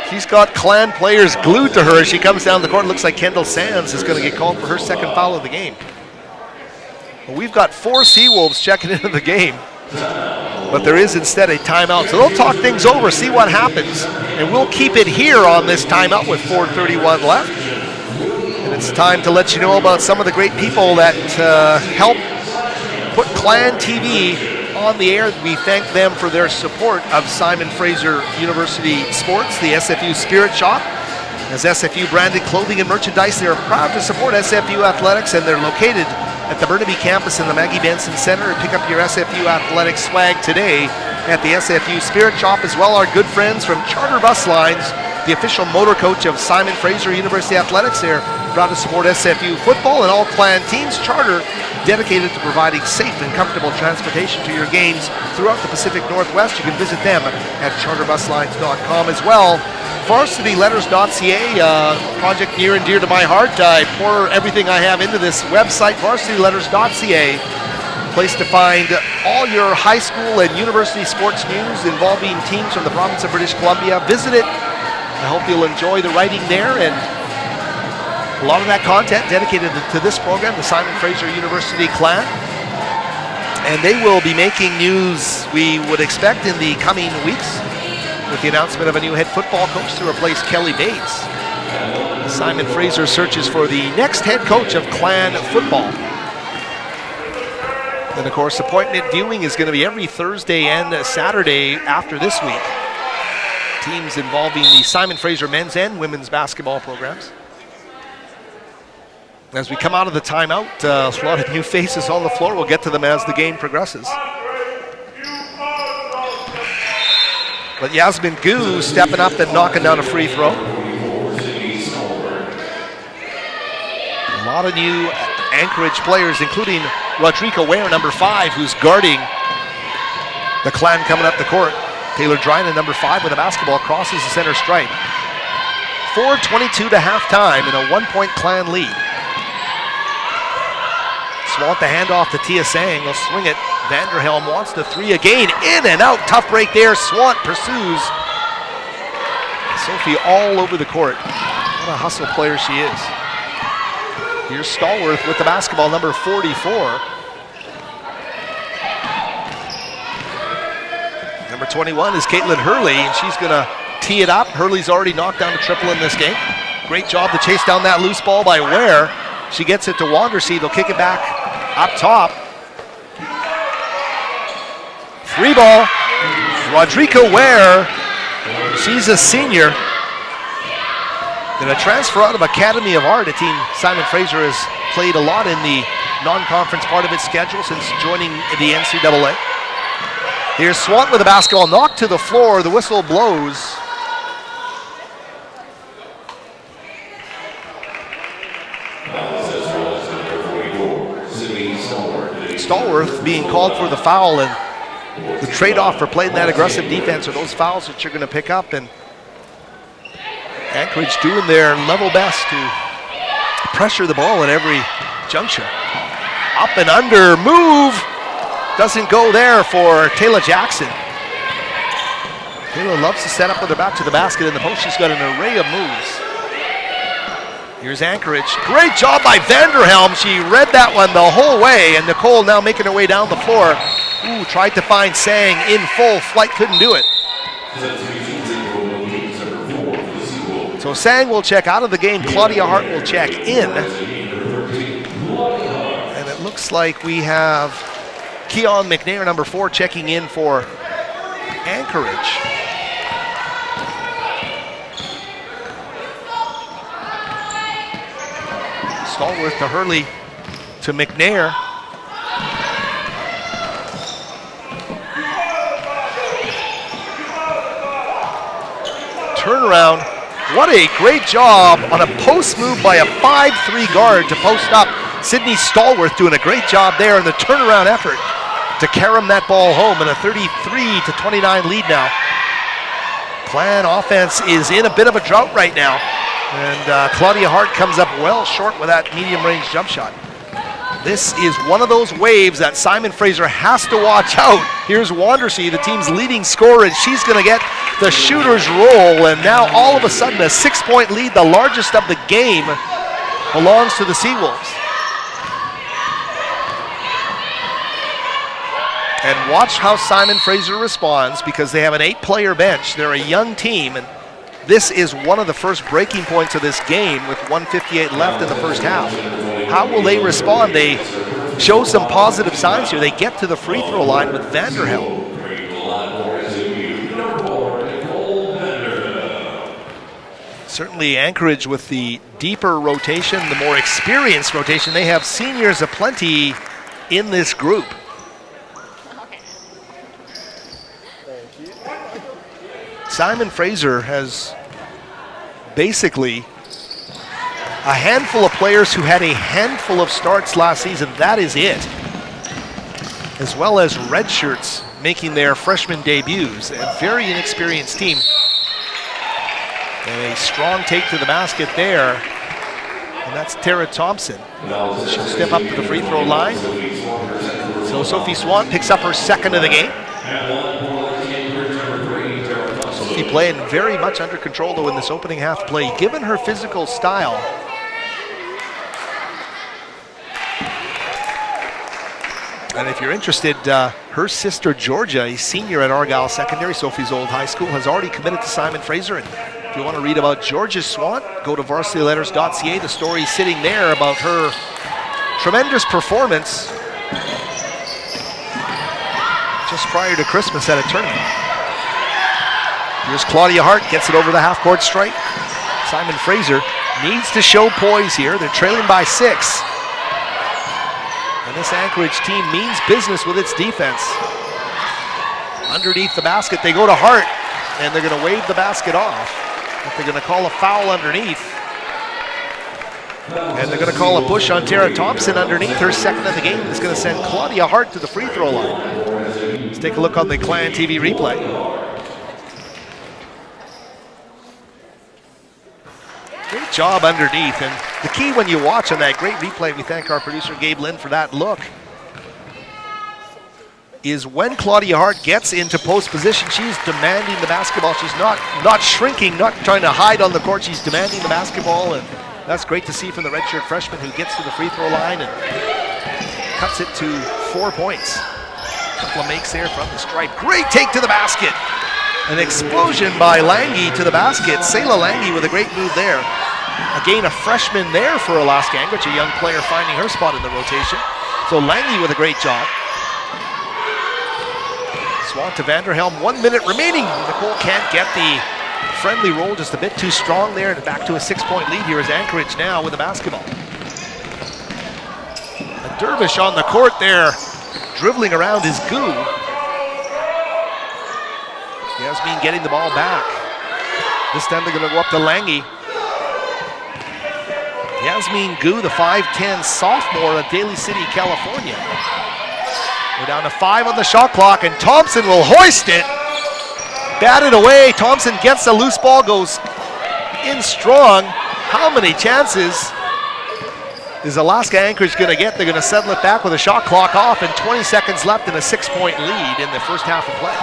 She's got Clan players glued to her as she comes down the court. It looks like Kendall Sands is going to get called for her second foul of the game. Well, we've got 4 Seawolves checking into the game. But there is instead a timeout. So they'll talk things over, see what happens. And we'll keep it here on this timeout with 4:31 left. And it's time to let you know about some of the great people that help put Clan TV on the air. We thank them for their support of Simon Fraser University Sports, the SFU Spirit Shop. As SFU branded clothing and merchandise, they are proud to support SFU athletics, and they're located at the Burnaby campus in the Maggie Benson Center. Pick up your SFU athletics swag today at the SFU Spirit Shop. As well, our good friends from Charter Bus Lines, the official motor coach of Simon Fraser University Athletics. They're proud to support SFU football and all Clan teams. Charter dedicated to providing safe and comfortable transportation to your games throughout the Pacific Northwest. You can visit them at charterbuslines.com as well. VarsityLetters.ca, project near and dear to my heart. I pour everything I have into this website, VarsityLetters.ca. Place to find all your high school and university sports news involving teams from the province of British Columbia. Visit it. I hope you'll enjoy the writing there, and a lot of that content dedicated to this program, the Simon Fraser University Clan. And they will be making news, we would expect, in the coming weeks with the announcement of a new head football coach to replace Kelly Bates. Simon Fraser searches for the next head coach of Clan football. And of course, appointment viewing is going to be every Thursday and Saturday after this week. Teams involving the Simon Fraser men's and women's basketball programs. As we come out of the timeout, a lot of new faces on the floor. We'll get to them as the game progresses. But Yasmin Gu stepping up and knocking down a free throw. A lot of new Anchorage players, including Rodrigo Ware, number 5, who's guarding the Clan coming up the court. Taylor Drynan, number 5, with a basketball, crosses the center stripe. 4:22 to halftime in a 1-point Clan lead. Swant the handoff to Tia Sang. They'll swing it. Vanderhelm wants the 3 again. In and out. Tough break there. Swant pursues. Sophie all over the court. What a hustle player she is. Here's Stallworth with the basketball, number 44. Number 21 is Caitlin Hurley, and she's going to tee it up. Hurley's already knocked down a triple in this game. Great job to chase down that loose ball by Ware. She gets it to Wandersea. They'll kick it back up top. 3 ball. Rodrigo Ware. She's a senior. And a transfer out of Academy of Art, a team Simon Fraser has played a lot in the non-conference part of its schedule since joining the NCAA. Here's Swant with the basketball, knocked to the floor. The whistle blows. Stallworth being called for the foul, and the trade-off for playing that aggressive defense are those fouls that you're going to pick up, and Anchorage doing their level best to pressure the ball at every juncture. Up and under, move! Doesn't go there for Taylor Jackson. Taylor loves to set up with her back to the basket in the post. She's got an array of moves. Here's Anchorage. Great job by Vanderhelm. She read that one the whole way, and Nicole now making her way down the floor. Ooh, tried to find Sang in full flight, couldn't do it. So Sang will check out of the game. Claudia Hart will check in. And it looks like we have Keon McNair, number 4, checking in for Anchorage. Stallworth to Hurley to McNair. Turnaround. What a great job on a post move by a 5'3" guard to post up. Sydney Stallworth doing a great job there in the turnaround effort to carom that ball home in a 33-29 lead now. Clan offense is in a bit of a drought right now. And Claudia Hart comes up well short with that medium-range jump shot. This is one of those waves that Simon Fraser has to watch out. Here's Wandersea, the team's leading scorer, and she's going to get the shooter's roll. And now all of a sudden a 6-point lead, the largest of the game, belongs to the Seawolves. And watch how Simon Fraser responds, because they have an 8-player bench. They're a young team, and this is one of the first breaking points of this game with 1:58 left in the first half. How will they respond? They show some positive signs here. They get to the free throw line with Vanderhelm. Certainly Anchorage with the deeper rotation, the more experienced rotation. They have seniors aplenty in this group. Simon Fraser has basically a handful of players who had a handful of starts last season. That is it. As well as redshirts making their freshman debuts. A very inexperienced team. And a strong take to the basket there. And that's Tara Thompson. She'll step up to the free throw line. So Sophie Swan picks up her second of the game. Sophie playing very much under control though in this opening half play, given her physical style. And if you're interested, her sister Georgia, a senior at Argyle Secondary, Sophie's old high school, has already committed to Simon Fraser. And if you want to read about Georgia Swan, go to varsityletters.ca. The story sitting there about her tremendous performance just prior to Christmas at a tournament. Here's Claudia Hart, gets it over the half-court stripe. Simon Fraser needs to show poise here. They're trailing by 6. And this Anchorage team means business with its defense. Underneath the basket, they go to Hart, and they're going to wave the basket off. But they're going to call a foul underneath. And they're going to call a push on Tara Thompson underneath. Her second of the game is going to send Claudia Hart to the free throw line. Let's take a look on the Clan TV replay. Great job underneath, and the key when you watch on that great replay, we thank our producer Gabe Lynn for that look, is when Claudia Hart gets into post position, she's demanding the basketball. She's not shrinking, not trying to hide on the court. She's demanding the basketball, and that's great to see from the redshirt freshman who gets to the free throw line and cuts it to 4 points. A couple of makes there from the stripe. Great take to the basket. An explosion by Lange to the basket. Sayla Lange with a great move there. Again, a freshman there for Alaska Anchorage, a young player finding her spot in the rotation. So Lange with a great job. Swan to Vanderhelm, 1 minute remaining. Nicole can't get the friendly roll, just a bit too strong there, and back to a 6-point lead here as Anchorage now with the basketball. A Dervish on the court there, dribbling around his Goo. Yasmin getting the ball back. This time they're going to go up to Lange. Yasmin Goo, the 5'10 sophomore of Daly City, California. We're down to 5 on the shot clock, and Thompson will hoist it. Batted away. Thompson gets the loose ball, goes in strong. How many chances is Alaska Anchorage going to get? They're going to settle it back with a shot clock off and 20 seconds left in a 6-point lead in the first half of play.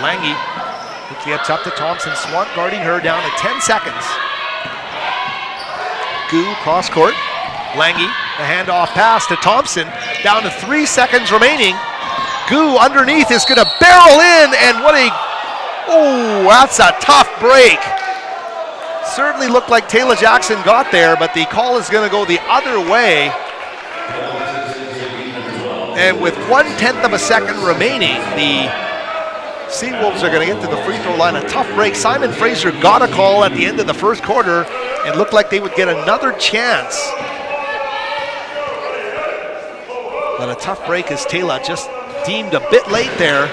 Lange gets up to Thompson. Swant guarding her down to 10 seconds. Gu cross court. Lange, the handoff pass to Thompson. Down to 3 seconds remaining. Gu underneath is going to barrel in, and what a... Oh, that's a tough break. Certainly looked like Taylor Jackson got there, but the call is going to go the other way. And with 1/10 of a second remaining, the Seawolves are going to get to the free throw line. A tough break. Simon Fraser got a call at the end of the first quarter and looked like they would get another chance. But a tough break as Taylor just deemed a bit late there.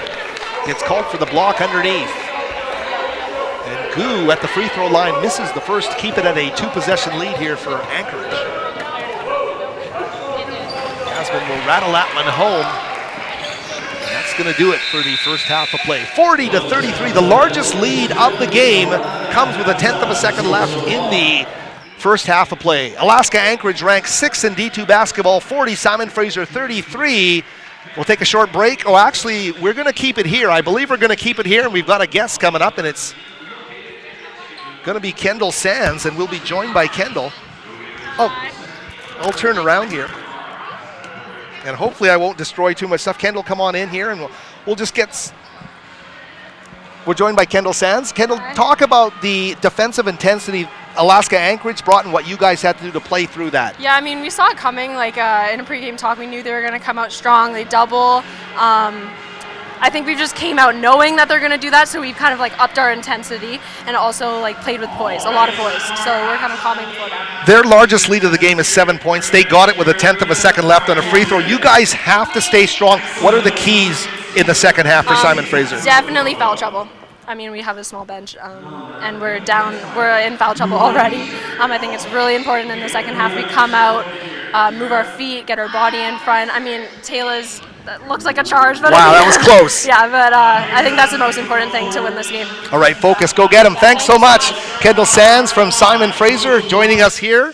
Gets called for the block underneath. And Gu at the free throw line misses the first to keep it at a 2-possession lead here for Anchorage. Yasmin will rattle that one home. And that's going to do it for the first half of play. 40-33, the largest lead of the game comes with 1/10 of a second left in the first half of play. Alaska Anchorage ranks 6th in D2 basketball, 40. Simon Fraser 33. We'll take a short break. Oh, actually, we're going to keep it here. I believe we're going to keep it here, and we've got a guest coming up, and it's going to be Kendall Sands, and we'll be joined by Kendall. Oh, I'll turn around here. And hopefully I won't destroy too much stuff. Kendall, come on in here, and we'll just get... We're joined by Kendall Sands. Kendall, talk about the defensive intensity Alaska Anchorage brought and what you guys had to do to play through that. Yeah, I mean, we saw it coming. Like in a pregame talk, we knew they were going to come out strong. They double. I think we just came out knowing that they're going to do that, so we kind of like upped our intensity and also like played with poise, a lot of poise. So we're kind of calming before that. Their largest lead of the game is 7 points. They got it with 1/10 of a second left on a free throw. You guys have to stay strong. What are the keys in the second half for Simon Fraser? Definitely foul trouble. I mean, we have a small bench, and we're in foul trouble already. I think it's really important in the second half we come out, move our feet, get our body in front. I mean, Taylor's looks like a charge, but wow, that was close. Yeah, but I think that's the most important thing to win this game. All right, focus, go get him. Thanks so much. Kendall Sands from Simon Fraser joining us here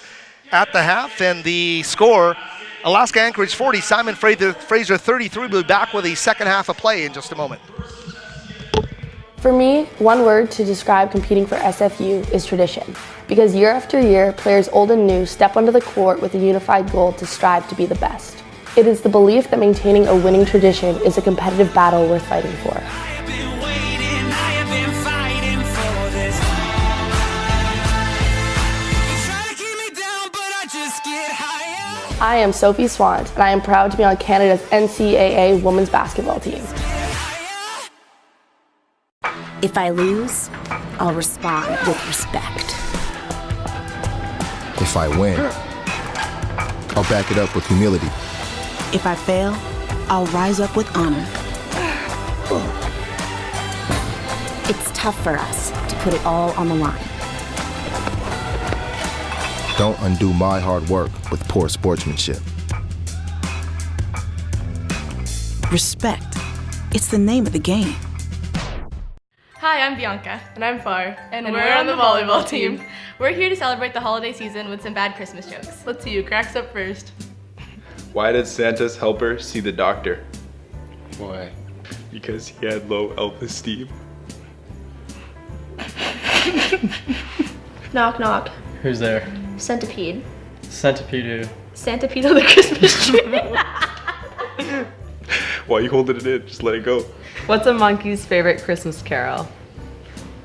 at the half, and the score, Alaska Anchorage 40, Simon Fraser 33. We'll be back with the second half of play in just a moment. For me, one word to describe competing for SFU is tradition. Because year after year, players old and new step onto the court with a unified goal to strive to be the best. It is the belief that maintaining a winning tradition is a competitive battle worth fighting for. I am Sophie Swant, and I am proud to be on Canada's NCAA women's basketball team. If I lose, I'll respond with respect. If I win, I'll back it up with humility. If I fail, I'll rise up with honor. It's tough for us to put it all on the line. Don't undo my hard work with poor sportsmanship. Respect. It's the name of the game. Hi, I'm Bianca. And I'm Far. And we're on the volleyball team. We're here to celebrate the holiday season with some bad Christmas jokes. Let's see who cracks up first. Why did Santa's helper see the doctor? Why? Because he had low self-esteem. Knock, knock. Who's there? Centipede. Centipede who? Centipede on the Christmas tree. Why are you holding it in? Just let it go. What's a monkey's favorite Christmas carol?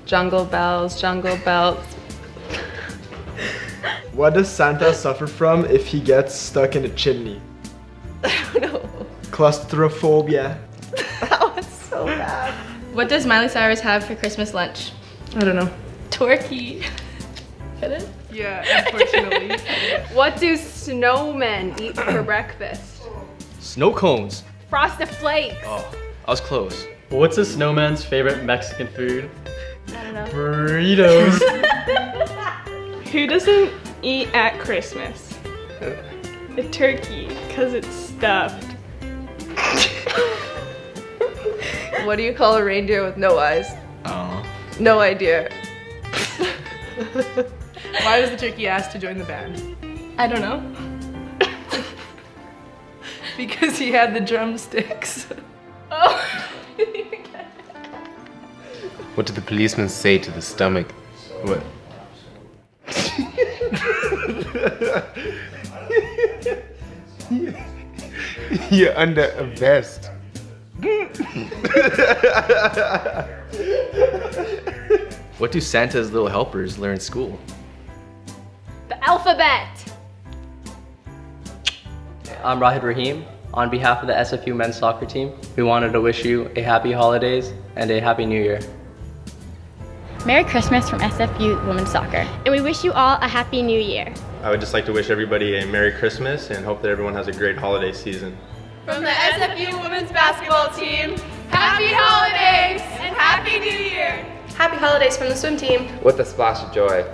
Jungle bells, jungle bells. What does Santa suffer from if he gets stuck in a chimney? I don't know. Claustrophobia. That was so bad. What does Miley Cyrus have for Christmas lunch? I don't know. Turkey. Get it? Yeah, unfortunately. What do snowmen eat for breakfast? Snow cones. Frosted Flakes. Oh, I was close. What's a snowman's favorite Mexican food? I don't know. Burritos. Who doesn't eat at Christmas? A turkey, because it's stuffed. What do you call a reindeer with no eyes? No idea. Why was the turkey asked to join the band? I don't know. Because he had the drumsticks. Oh. What did the policeman say to the stomach? What? You're under a vest. What do Santa's little helpers learn in school? The alphabet. I'm Rahid Rahim. On behalf of the SFU men's soccer team, we wanted to wish you a happy holidays and a happy new year. Merry Christmas from SFU Women's Soccer. And we wish you all a happy new year. I would just like to wish everybody a Merry Christmas and hope that everyone has a great holiday season. From the SFU women's basketball team, happy holidays and happy new year. Happy holidays from the swim team. With a splash of joy.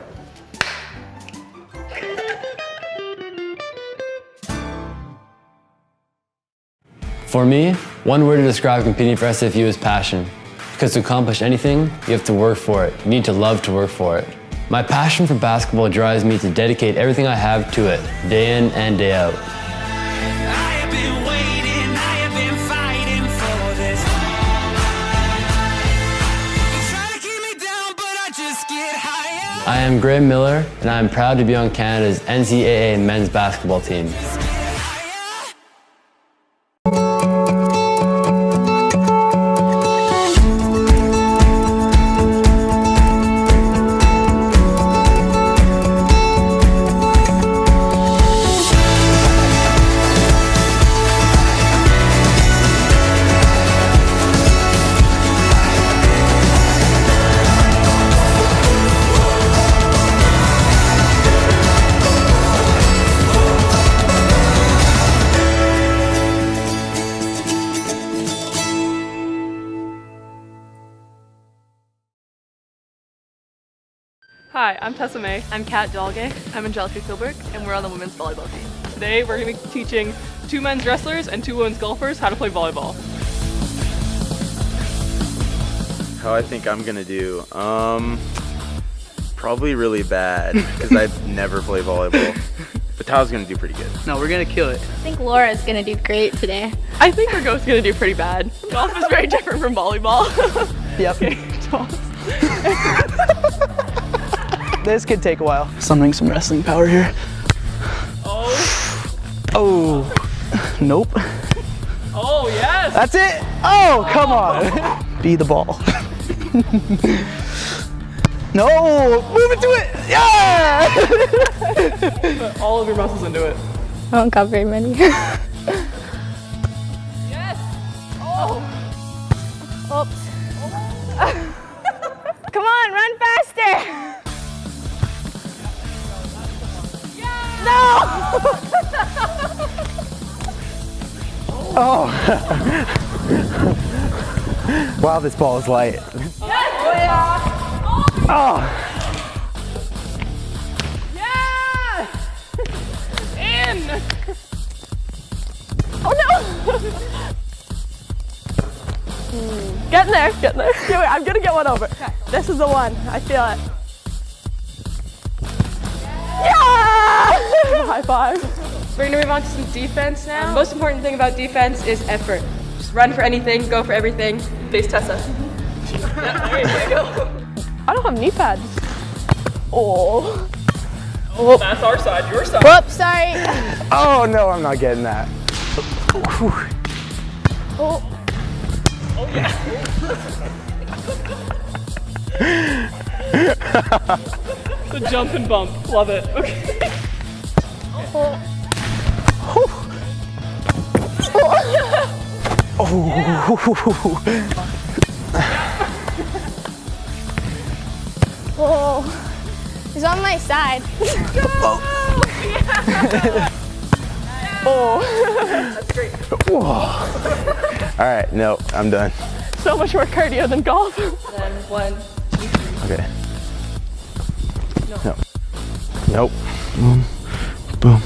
For me, one word to describe competing for SFU is passion. Because to accomplish anything, you have to work for it. You need to love to work for it. My passion for basketball drives me to dedicate everything I have to it, day in and day out. I am Graham Miller, and I am proud to be on Canada's NCAA men's basketball team. Hi, I'm Tessa May. I'm Kat Dalgay. I'm Angelica Kilberg, and we're on the women's volleyball team. Today, we're going to be teaching 2 men's wrestlers and 2 women's golfers how to play volleyball. How I think I'm gonna do? Probably really bad, because I've never played volleyball. But Tyler's gonna do pretty good. No, we're gonna kill it. I think Laura's gonna do great today. I think we're both going to do pretty bad. Golf is very different from volleyball. Yep. This could take a while. Summoning some wrestling power here. Oh. Nope. Oh, yes! That's it! Oh, come on! Be the ball. No! Move into it! Yeah! Put all of your muscles into it. I don't got very many. Yes! Oh! Oops. Come on, run faster! No! Oh! Wow, this ball is light. Oh! Yeah! In! Oh no! Getting there, getting there. Okay, wait, I'm gonna get one over. Okay. This is the one. I feel it. Yeah! High five. We're gonna move on to some defense now. The most important thing about defense is effort. Just run for anything, go for everything. Face Tessa. There you go. I don't have knee pads. Oh. Oh. That's our side, your side. Whoops, sorry. Oh no, I'm not getting that. Oh. Oh yeah. The jump and bump, love it. Okay. Oh. Oh. He's on my side. Oh. Oh. That's great. All right, no, I'm done. So much more cardio than golf. Then 1, 2, 3. Okay. No. Nope. Boom. Boom.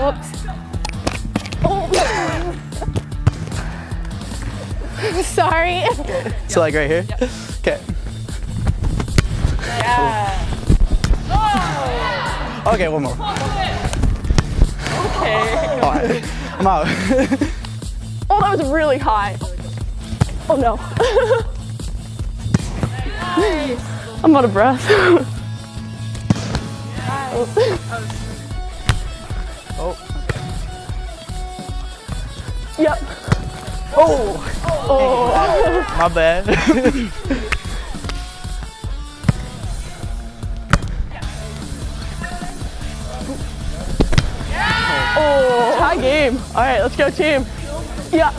Whoops. Sorry. So like right here? Okay. Yeah. Okay, one more. Okay. All right, I'm out. Oh, that was really high. Oh no. I'm out of breath. Oh. Yep. Oh. Oh. My bad. Oh, tie game. All right, let's go team. Yeah.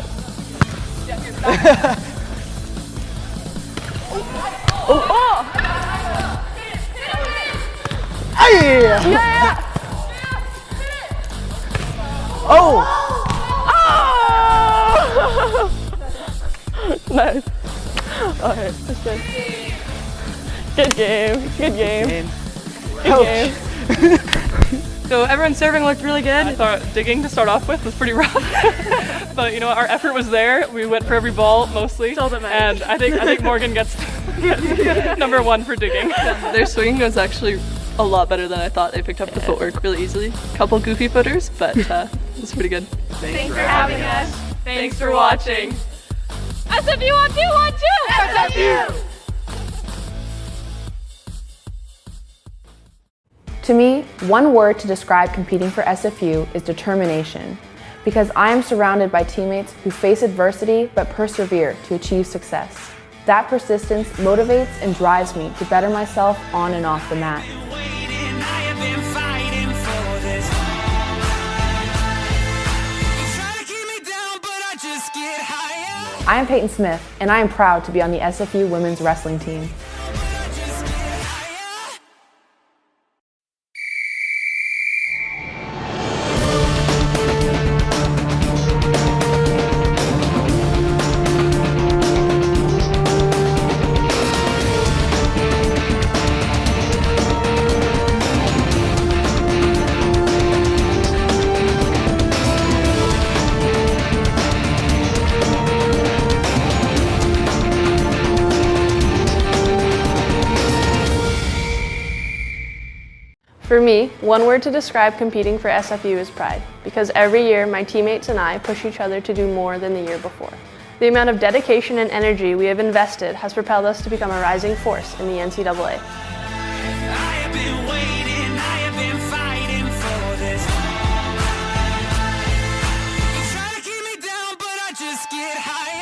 Oh. Hey. Yeah. Oh. Nice. All right, that's good. Good game. Good game. Good game. So everyone's serving looked really good. I thought digging to start off with was pretty rough. But you know what, our effort was there. We went for every ball mostly. And I think Morgan gets number 1 for digging. Their swinging was actually a lot better than I thought. They picked up the footwork really easily. Couple goofy footers, but it was pretty good. Thanks for having us. Thanks for watching. SFU 1, 2, 1, 2. SFU. To me, one word to describe competing for SFU is determination, because I am surrounded by teammates who face adversity but persevere to achieve success. That persistence motivates and drives me to better myself on and off the mat. I am Peyton Smith, and I am proud to be on the SFU women's wrestling team. For me, one word to describe competing for SFU is pride, because every year my teammates and I push each other to do more than the year before. The amount of dedication and energy we have invested has propelled us to become a rising force in the NCAA.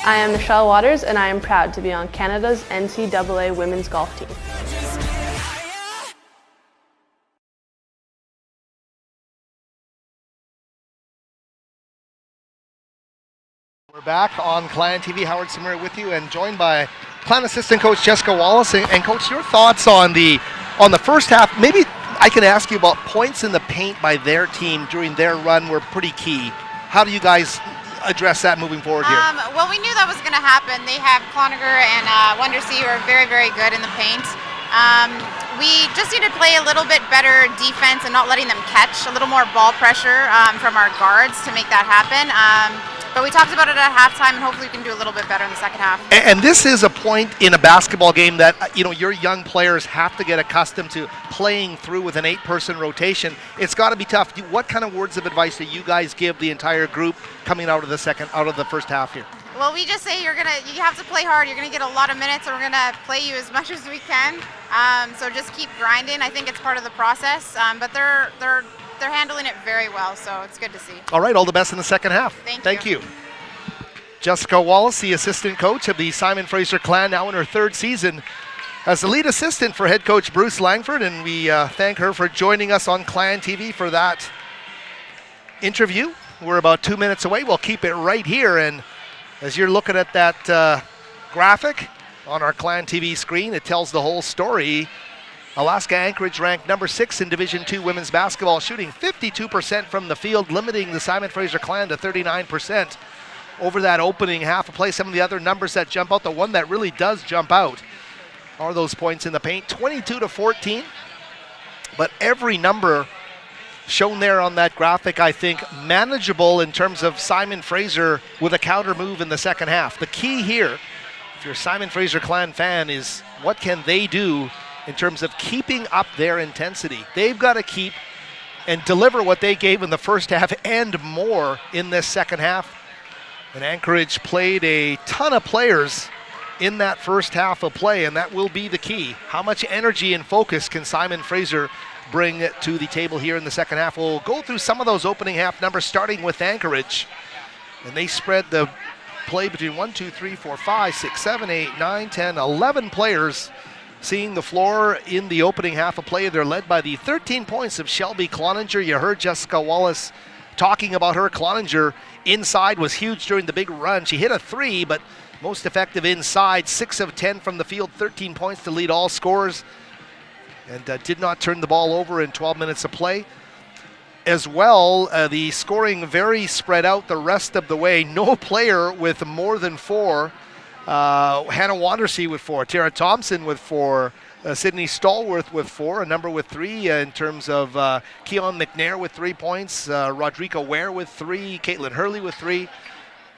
I am Michelle Waters, and I am proud to be on Canada's NCAA women's golf team. We're back on Clan TV. Howard Samir with you, and joined by Clan assistant coach Jessica Wallace. And coach, your thoughts on the first half? Maybe I can ask you about points in the paint by their team during their run were pretty key. How do you guys address that moving forward here? Well, we knew that was going to happen. They have Cloninger and Wonder C who are very, very good in the paint. We just need to play a little bit better defense and not letting them catch, a little more ball pressure from our guards to make that happen. But we talked about it at halftime, and hopefully we can do a little bit better in the second half. And this is a point in a basketball game that your young players have to get accustomed to playing through with an 8-person rotation. It's got to be tough. What kind of words of advice do you guys give the entire group coming out of the first half here? Well, we just say you have to play hard. You're gonna get a lot of minutes, and we're gonna play you as much as we can. So just keep grinding. I think it's part of the process. But they're handling it very well, so it's good to see. All right, all the best in the second half. Thank you. Jessica Wallace, the assistant coach of the Simon Fraser Clan, now in her 3rd season as the lead assistant for head coach Bruce Langford, and we thank her for joining us on Clan TV for that interview. We're about 2 minutes away. We'll keep it right here, and as you're looking at that graphic on our Clan TV screen, it tells the whole story. Alaska Anchorage ranked number 6 in Division II women's basketball, shooting 52% from the field, limiting the Simon Fraser Clan to 39% over that opening half of play. Some of the other numbers that jump out, the one that really does jump out are those points in the paint, 22-14. But every number shown there on that graphic, I think, manageable in terms of Simon Fraser with a counter move in the second half. The key here, if you're a Simon Fraser Clan fan, is what can they do in terms of keeping up their intensity. They've got to keep and deliver what they gave in the first half and more in this second half. And Anchorage played a ton of players in that first half of play, and that will be the key. How much energy and focus can Simon Fraser bring to the table here in the second half? We'll go through some of those opening half numbers, starting with Anchorage. And they spread the play between 1, 2, 3, 4, 5, 6, 7, 8, 9, 10, 11 players seeing the floor in the opening half of play. They're led by the 13 points of Shelby Cloninger. You heard Jessica Wallace talking about her. Cloninger inside was huge during the big run. She hit a 3, but most effective inside. 6 of 10 from the field, 13 points to lead all scorers, and did not turn the ball over in 12 minutes of play. As well, the scoring very spread out the rest of the way. No player with more than 4. Hannah Wandersee with 4, Tara Thompson with 4, Sydney Stallworth with 4, a number with 3 in terms of Keon McNair with 3 points, Rodrika Ware with 3, Caitlin Hurley with 3.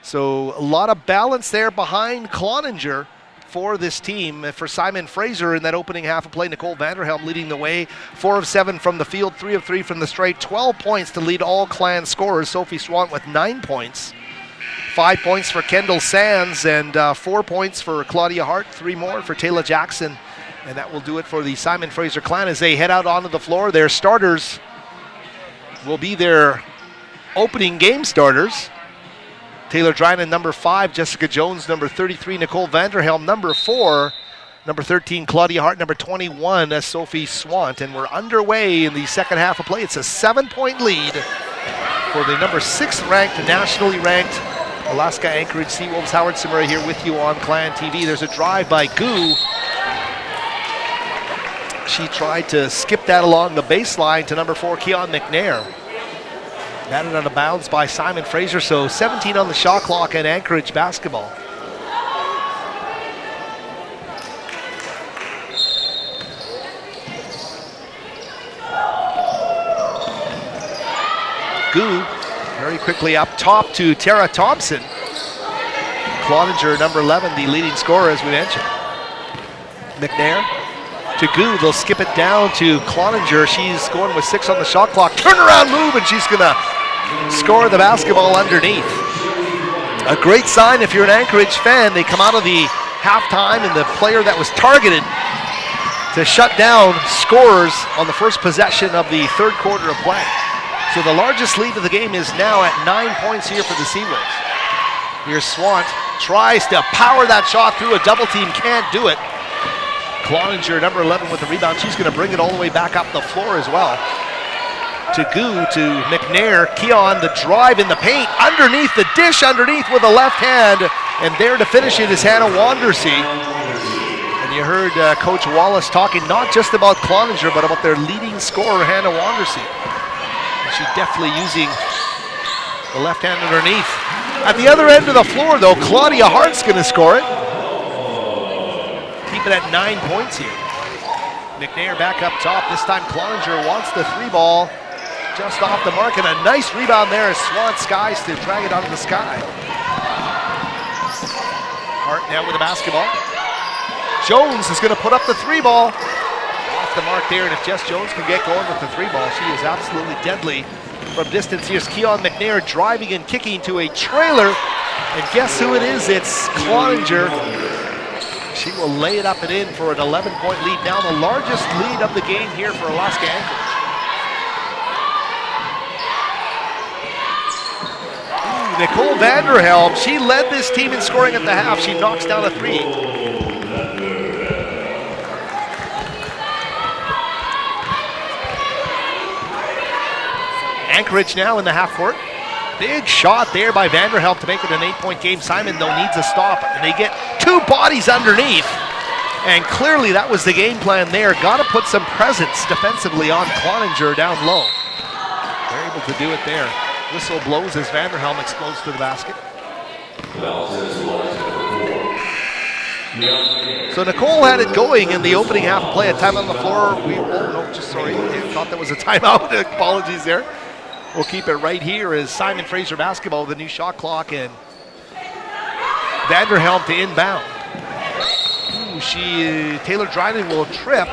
So a lot of balance there behind Cloninger for this team. For Simon Fraser in that opening half of play, Nicole Vanderhelm leading the way, 4 of 7 from the field, 3 of 3 from the strike, 12 points to lead all Clan scorers. Sophie Swan with 9 points. 5 points for Kendall Sands and 4 points for Claudia Hart, 3 more for Taylor Jackson. And that will do it for the Simon Fraser Clan as they head out onto the floor. Their starters will be their opening game starters. Taylor Drynan, number 5, Jessica Jones, number 33, Nicole Vanderhelm, number 4, number 13, Claudia Hart, number 21, Sophie Swant. And we're underway in the second half of play. It's a 7-point lead for the number 6 ranked, nationally ranked Alaska Anchorage Seawolves. Howard Samura here with you on Clan TV. There's a drive by Gu. She tried to skip that along the baseline to number 4, Keon McNair. Batted out of bounds by Simon Fraser, so 17 on the shot clock in Anchorage basketball. Gu very quickly up top to Tara Thompson. Cloninger, number 11, the leading scorer, as we mentioned. McNair to Gu. They'll skip it down to Cloninger. She's going with 6 on the shot clock. Turnaround move, and she's going to score the basketball underneath. A great sign if you're an Anchorage fan. They come out of the halftime, and the player that was targeted to shut down scorers on the first possession of the third quarter of play. So the largest lead of the game is now at 9 points here for the Seawolves. Here's Swant, tries to power that shot through a double team, can't do it. Cloninger, number 11, with the rebound. She's going to bring it all the way back up the floor as well. To Gu, to McNair, Keon, the drive in the paint, underneath the dish, underneath with a left hand, and there to finish it is Hannah Wandersee. And you heard Coach Wallace talking not just about Cloninger, but about their leading scorer, Hannah Wandersee. She's definitely using the left hand underneath. At the other end of the floor, though, Claudia Hart's going to score it. Keep it at 9 points here. McNair back up top. This time Cloninger wants the 3-ball just off the mark, and a nice rebound there as Swan skies to drag it out of the sky. Hart now with the basketball. Jones is going to put up the 3-ball. Off the mark there, and if Jess Jones can get going with the 3-ball, she is absolutely deadly from distance. Here's Keon McNair driving and kicking to a trailer, and guess who it is? It's Cloninger. She will lay it up and in for an 11-point lead. Now the largest lead of the game here for Alaska Anchorage. Nicole Vanderhelm, she led this team in scoring at the half. She knocks down a 3. Anchorage now in the half court. Big shot there by Vanderhelm to make it an 8-point game. Simon, though, needs a stop, and they get 2 bodies underneath. And clearly that was the game plan there. Got to put some presence defensively on Cloninger down low. They're able to do it there. Whistle blows as Vanderhelm explodes to the basket. So Nicole had it going in the opening half of play. A timeout on the floor. I thought that was a timeout. Apologies there. We'll keep it right here as Simon Fraser basketball with a new shot clock and Vanderhelm to inbound. Taylor Dryden will trip.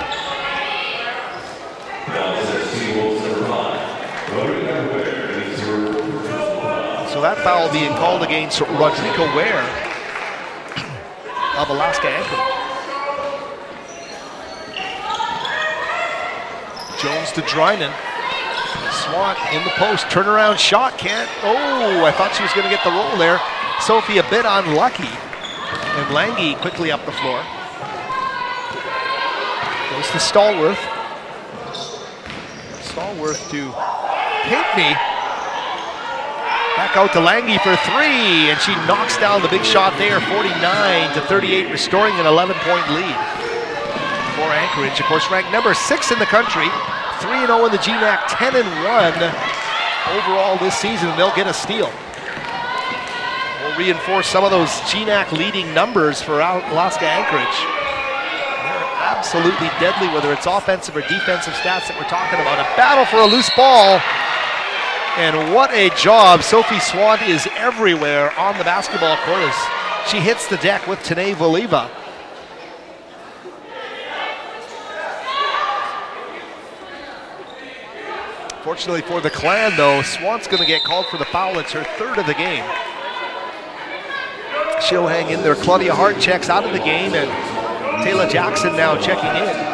So that foul being called against Rodrigo Ware of Alaska Anchorage. Jones to Dryden. Swant in the post. Turnaround shot. Can't. Oh, I thought she was going to get the roll there. Sophie a bit unlucky. And Lange quickly up the floor. Goes to Stallworth. Stallworth to Pinckney. Back out to Lange for three, and she knocks down the big shot there, 49-38, restoring an 11-point lead for Anchorage. Of course, ranked number 6 in the country, 3-0 in the GNAC, 10-1 overall this season. They'll get a steal. We'll reinforce some of those GNAC leading numbers for Alaska Anchorage. They're absolutely deadly, whether it's offensive or defensive stats that we're talking about. A battle for a loose ball. And what a job. Sophie Swant is everywhere on the basketball court as she hits the deck with Tanae Voliva. Fortunately for the Clan, though, Swant's going to get called for the foul. It's her third of the game. She'll hang in there. Claudia Hart checks out of the game, and Taylor Jackson now checking in.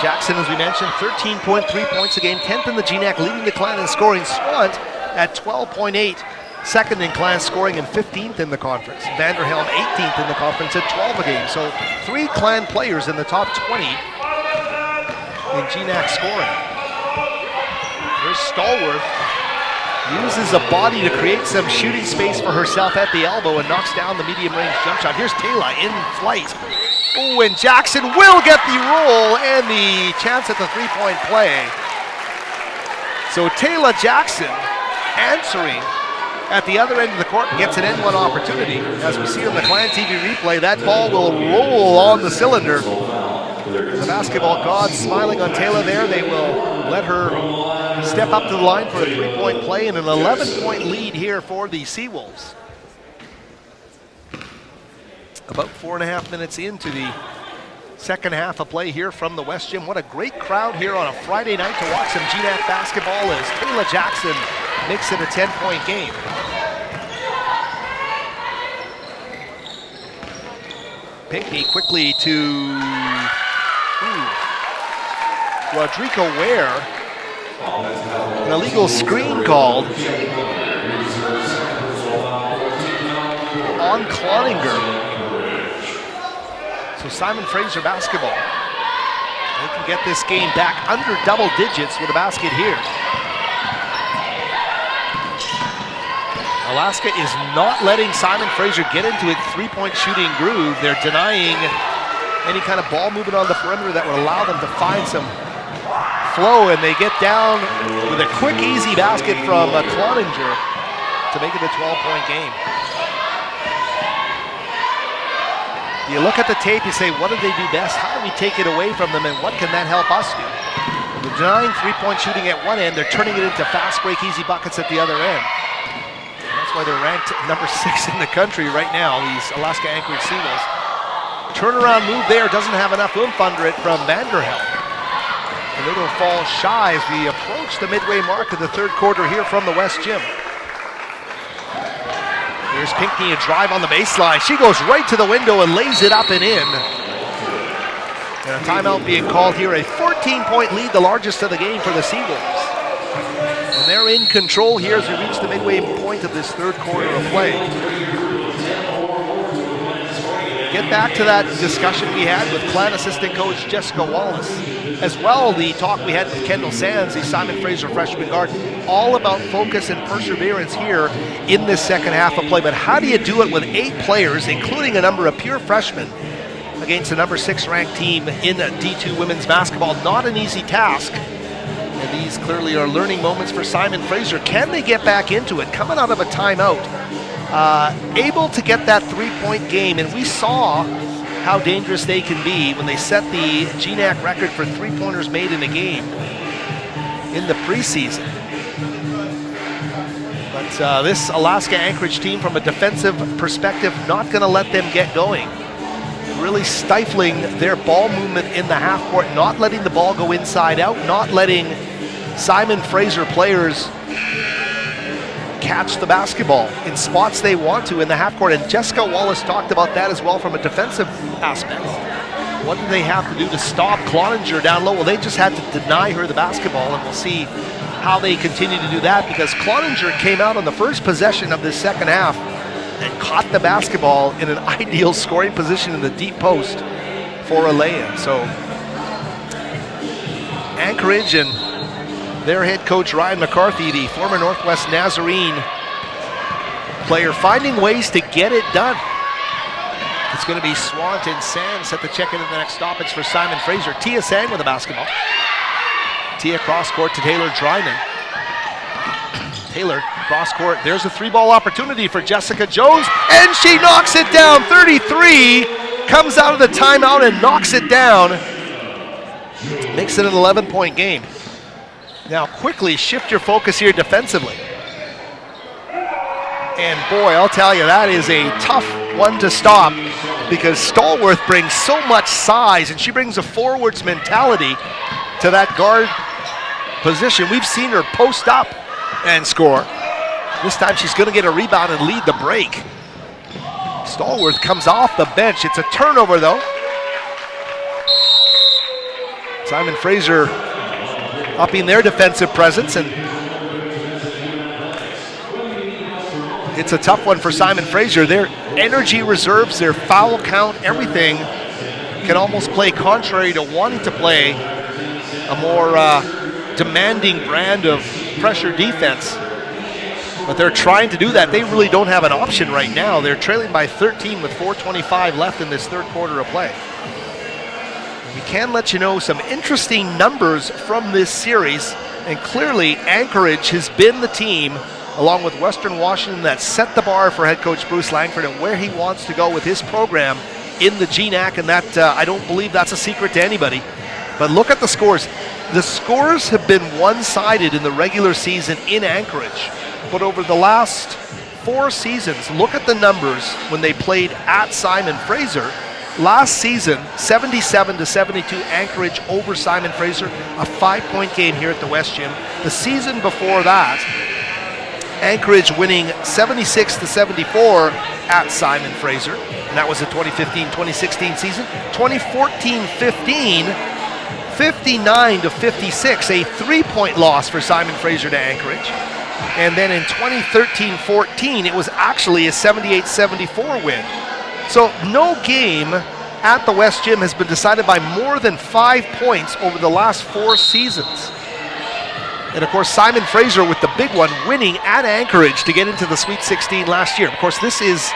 Jackson, as we mentioned, 13.3 points a game, 10th in the GNAC, leading the Clan in scoring. Swant at 12.8, second in Clan scoring and 15th in the conference. Vanderhelm 18th in the conference at 12 a game. So 3 Clan players in the top 20 in GNAC scoring. Here's Stallworth. Uses a body to create some shooting space for herself at the elbow and knocks down the medium range jump shot. Here's Taylor in flight. Oh, and Jackson will get the roll and the chance at the three-point play. So Taylor Jackson answering at the other end of the court and gets an N1 opportunity. As we see on the Clan TV replay, that ball will roll on the cylinder. The basketball gods smiling on Taylor there. They will let her step up to the line for a three-point play and an 11-point lead here for the Seawolves. About 4.5 minutes into the second half of play here from the West Gym. What a great crowd here on a Friday night to watch some GNAC basketball as Taylor Jackson makes it a 10-point game. Pinckney quickly to Rodrigo Ware. An illegal screen called on Cloninger. So Simon Fraser basketball. They can get this game back under double digits with a basket here. Alaska is not letting Simon Fraser get into its three-point shooting groove. They're denying any kind of ball movement on the perimeter that would allow them to find some flow, and they get down with a quick, easy basket from Cloninger to make it a 12-point game. You look at the tape, you say, what do they do best? How do we take it away from them, and what can that help us do? They're denying three-point shooting at one end. They're turning it into fast break, easy buckets at the other end. And that's why they're ranked number 6 in the country right now, these Alaska Anchorage Seawolves. Turnaround move there, doesn't have enough oomph under it from Vanderhelm. And it'll fall shy as we approach the midway mark of the third quarter here from the West Gym. Here's Pinckney, a drive on the baseline. She goes right to the window and lays it up and in. And a timeout being called here. A 14-point lead, the largest of the game for the Seawolves. And they're in control here as we reach the midway point of this third quarter of play. Get back to that discussion we had with Clan assistant coach Jessica Wallace. As well, the talk we had with Kendall Sands, the Simon Fraser freshman guard, all about focus and perseverance here in this second half of play. But how do you do it with 8 players, including a number of pure freshmen, against a number 6 ranked team in D2 women's basketball? Not an easy task. And these clearly are learning moments for Simon Fraser. Can they get back into it? Coming out of a timeout able to get that three-point game, and we saw how dangerous they can be when they set the GNAC record for three-pointers made in a game in the preseason. But this Alaska Anchorage team, from a defensive perspective, not going to let them get going. Really stifling their ball movement in the half court, not letting the ball go inside out, not letting Simon Fraser players catch the basketball in spots they want to in the half court. And Jessica Wallace talked about that as well from a defensive aspect. What did they have to do to stop Cloninger down low? Well, they just had to deny her the basketball, and we'll see how they continue to do that, because Cloninger came out on the first possession of this second half and caught the basketball in an ideal scoring position in the deep post for a lay-in. So Anchorage and their head coach Ryan McCarthy, the former Northwest Nazarene player, finding ways to get it done. It's going to be Swant and Sang set to check into the next stoppage for Simon Fraser. Tia Sang with the basketball. Tia cross court to Taylor Dryman. Taylor cross court. There's a three-ball opportunity for Jessica Jones, and she knocks it down. 33, comes out of the timeout and knocks it down. Makes it an 11-point game. Now quickly shift your focus here defensively. And boy, I'll tell you, that is a tough one to stop, because Stallworth brings so much size, and she brings a forwards mentality to that guard position. We've seen her post up and score. This time she's going to get a rebound and lead the break. Stallworth comes off the bench. It's a turnover though. Simon Fraser upping their defensive presence, and it's a tough one for Simon Fraser. Their energy reserves, their foul count, everything can almost play contrary to wanting to play a more demanding brand of pressure defense. But they're trying to do that. They really don't have an option right now. They're trailing by 13 with 4:25 left in this third quarter of play. We can let you know some interesting numbers from this series, and clearly Anchorage has been the team, along with Western Washington, that set the bar for head coach Bruce Langford and where he wants to go with his program in the GNAC, and that I don't believe that's a secret to anybody. But look at the scores. The scores have been one-sided in the regular season in Anchorage, but over the last 4 seasons, look at the numbers when they played at Simon Fraser. Last season, 77-72 Anchorage over Simon Fraser, a 5-point game here at the West Gym. The season before that, Anchorage winning 76-74 at Simon Fraser, and that was the 2015-2016 season. 2014-15, 59-56, a 3-point loss for Simon Fraser to Anchorage. And then in 2013-14, it was actually a 78-74 win. So no game at the West Gym has been decided by more than 5 points over the last 4 seasons. And of course, Simon Fraser with the big one, winning at Anchorage to get into the Sweet 16 last year. Of course, this is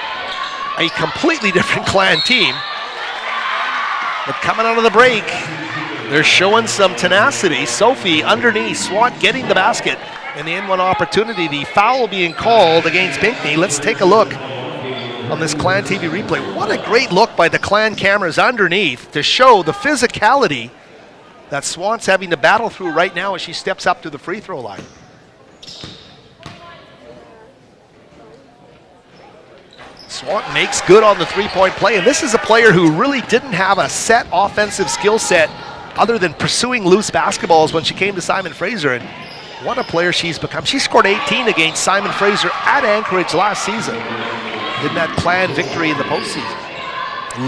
a completely different Clan team. But coming out of the break, they're showing some tenacity. Sophie underneath, Swant getting the basket, and the N1 opportunity. The foul being called against Pinckney. Let's take a look on this Clan TV replay. What a great look by the Clan cameras underneath to show the physicality that Swant's having to battle through right now as she steps up to the free throw line. Swant makes good on the 3-point play, and this is a player who really didn't have a set offensive skill set other than pursuing loose basketballs when she came to Simon Fraser, and what a player she's become. She scored 18 against Simon Fraser at Anchorage last season in that Clan victory in the postseason,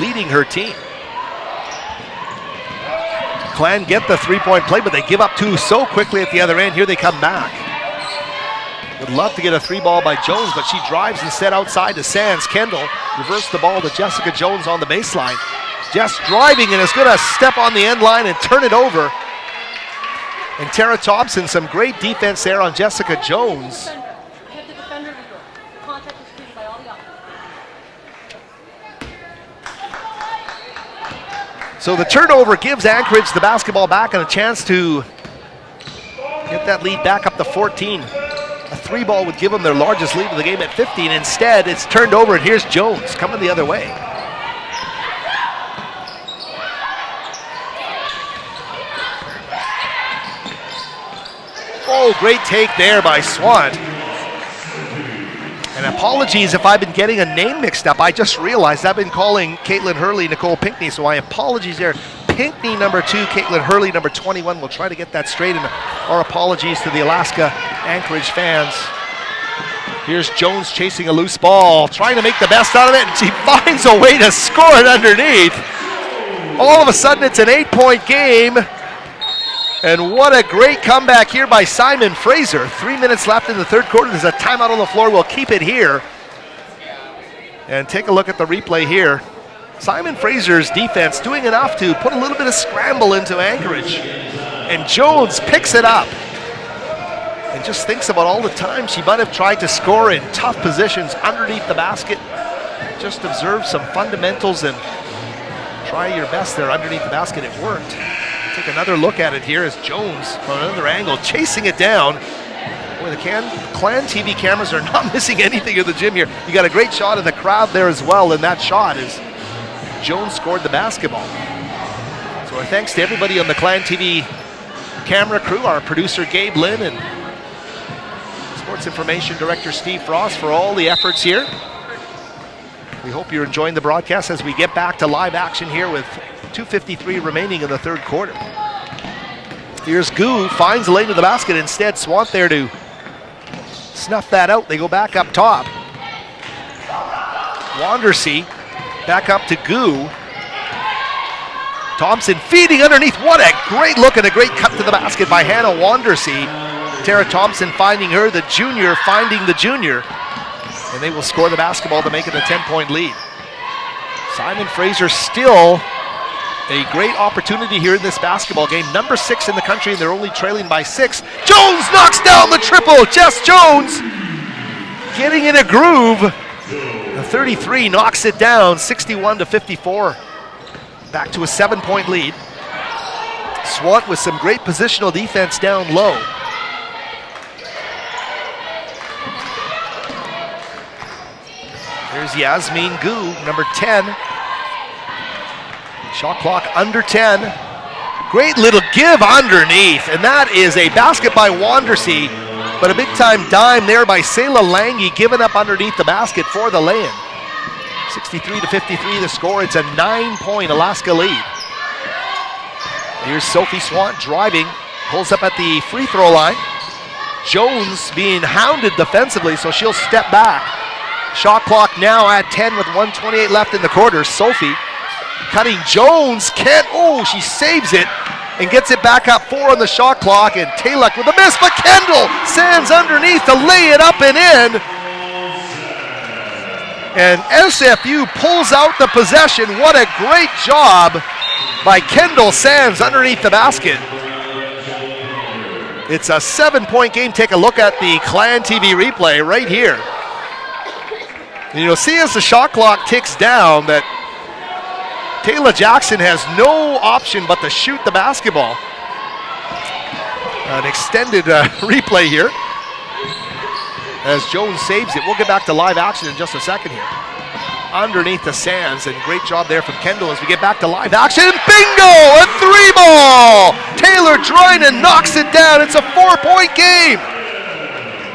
leading her team. Clan get the 3-point play, but they give up 2 so quickly at the other end. Here they come back. Would love to get a 3-ball by Jones, but she drives instead outside to Sands. Kendall reverse the ball to Jessica Jones on the baseline. Jess driving and is going to step on the end line and turn it over. And Tara Thompson, some great defense there on Jessica Jones. So the turnover gives Anchorage the basketball back and a chance to get that lead back up to 14. A 3-ball would give them their largest lead of the game at 15. Instead, it's turned over, and here's Jones coming the other way. Oh, great take there by Swant. And apologies if I've been getting a name mixed up. I just realized I've been calling Caitlin Hurley Nicole Pinckney, so my apologies there. Pinckney number 2, Caitlin Hurley number 21. We'll try to get that straight, and our apologies to the Alaska Anchorage fans. Here's Jones chasing a loose ball, trying to make the best out of it, and she finds a way to score it underneath. All of a sudden, it's an 8-point game. And what a great comeback here by Simon Fraser. 3 minutes left in the third quarter. There's a timeout on the floor. We'll keep it here. And take a look at the replay here. Simon Fraser's defense doing enough to put a little bit of scramble into Anchorage. And Jones picks it up. And just thinks about all the time she might have tried to score in tough positions underneath the basket. Just observe some fundamentals and try your best there underneath the basket. It worked. Take another look at it here as Jones from another angle chasing it down. Boy, the Clan TV cameras are not missing anything in the gym here. You got a great shot of the crowd there as well, and that shot is Jones scored the basketball. So our thanks to everybody on the Clan TV camera crew, our producer Gabe Lynn and Sports Information Director Steve Frost for all the efforts here. We hope you're enjoying the broadcast as we get back to live action here with 2:53 remaining in the third quarter. Here's Gu, finds the lane to the basket. Instead, Swant there to snuff that out. They go back up top. Wandersea back up to Gu. Thompson feeding underneath. What a great look and a great cut to the basket by Hannah Wandersea. Tara Thompson finding her, the junior finding the junior. And they will score the basketball to make it a 10-point lead. Simon Fraser still a great opportunity here in this basketball game. Number 6 in the country, and they're only trailing by 6. Jones knocks down the triple. Jess Jones getting in a groove. The 33 knocks it down, 61-54. Back to a 7-point lead. Swant with some great positional defense down low. There's Yasmin Gu, number 10. Shot clock under 10. Great little give underneath, and that is a basket by Wandersea, but a big-time dime there by Selah Lange, giving up underneath the basket for the lay-in. 63-53 the score. It's a 9-point Alaska lead. Here's Sophie Swant driving, pulls up at the free throw line. Jones being hounded defensively, so she'll step back. Shot clock now at 10 with 1:28 left in the quarter. Sophie cutting Jones, she saves it and gets it back up 4 on the shot clock, and Talek with a miss, but Kendall Sands underneath to lay it up and in. And SFU pulls out the possession. What a great job by Kendall Sands underneath the basket. It's a 7-point game. Take a look at the Clan TV replay right here. And you'll see as the shot clock ticks down that Taylor Jackson has no option but to shoot the basketball. An extended replay here as Jones saves it. We'll get back to live action in just a second here. Underneath the Sands, and great job there from Kendall as we get back to live action. Bingo! A 3-ball! Taylor Dryden knocks it down. It's a 4-point game.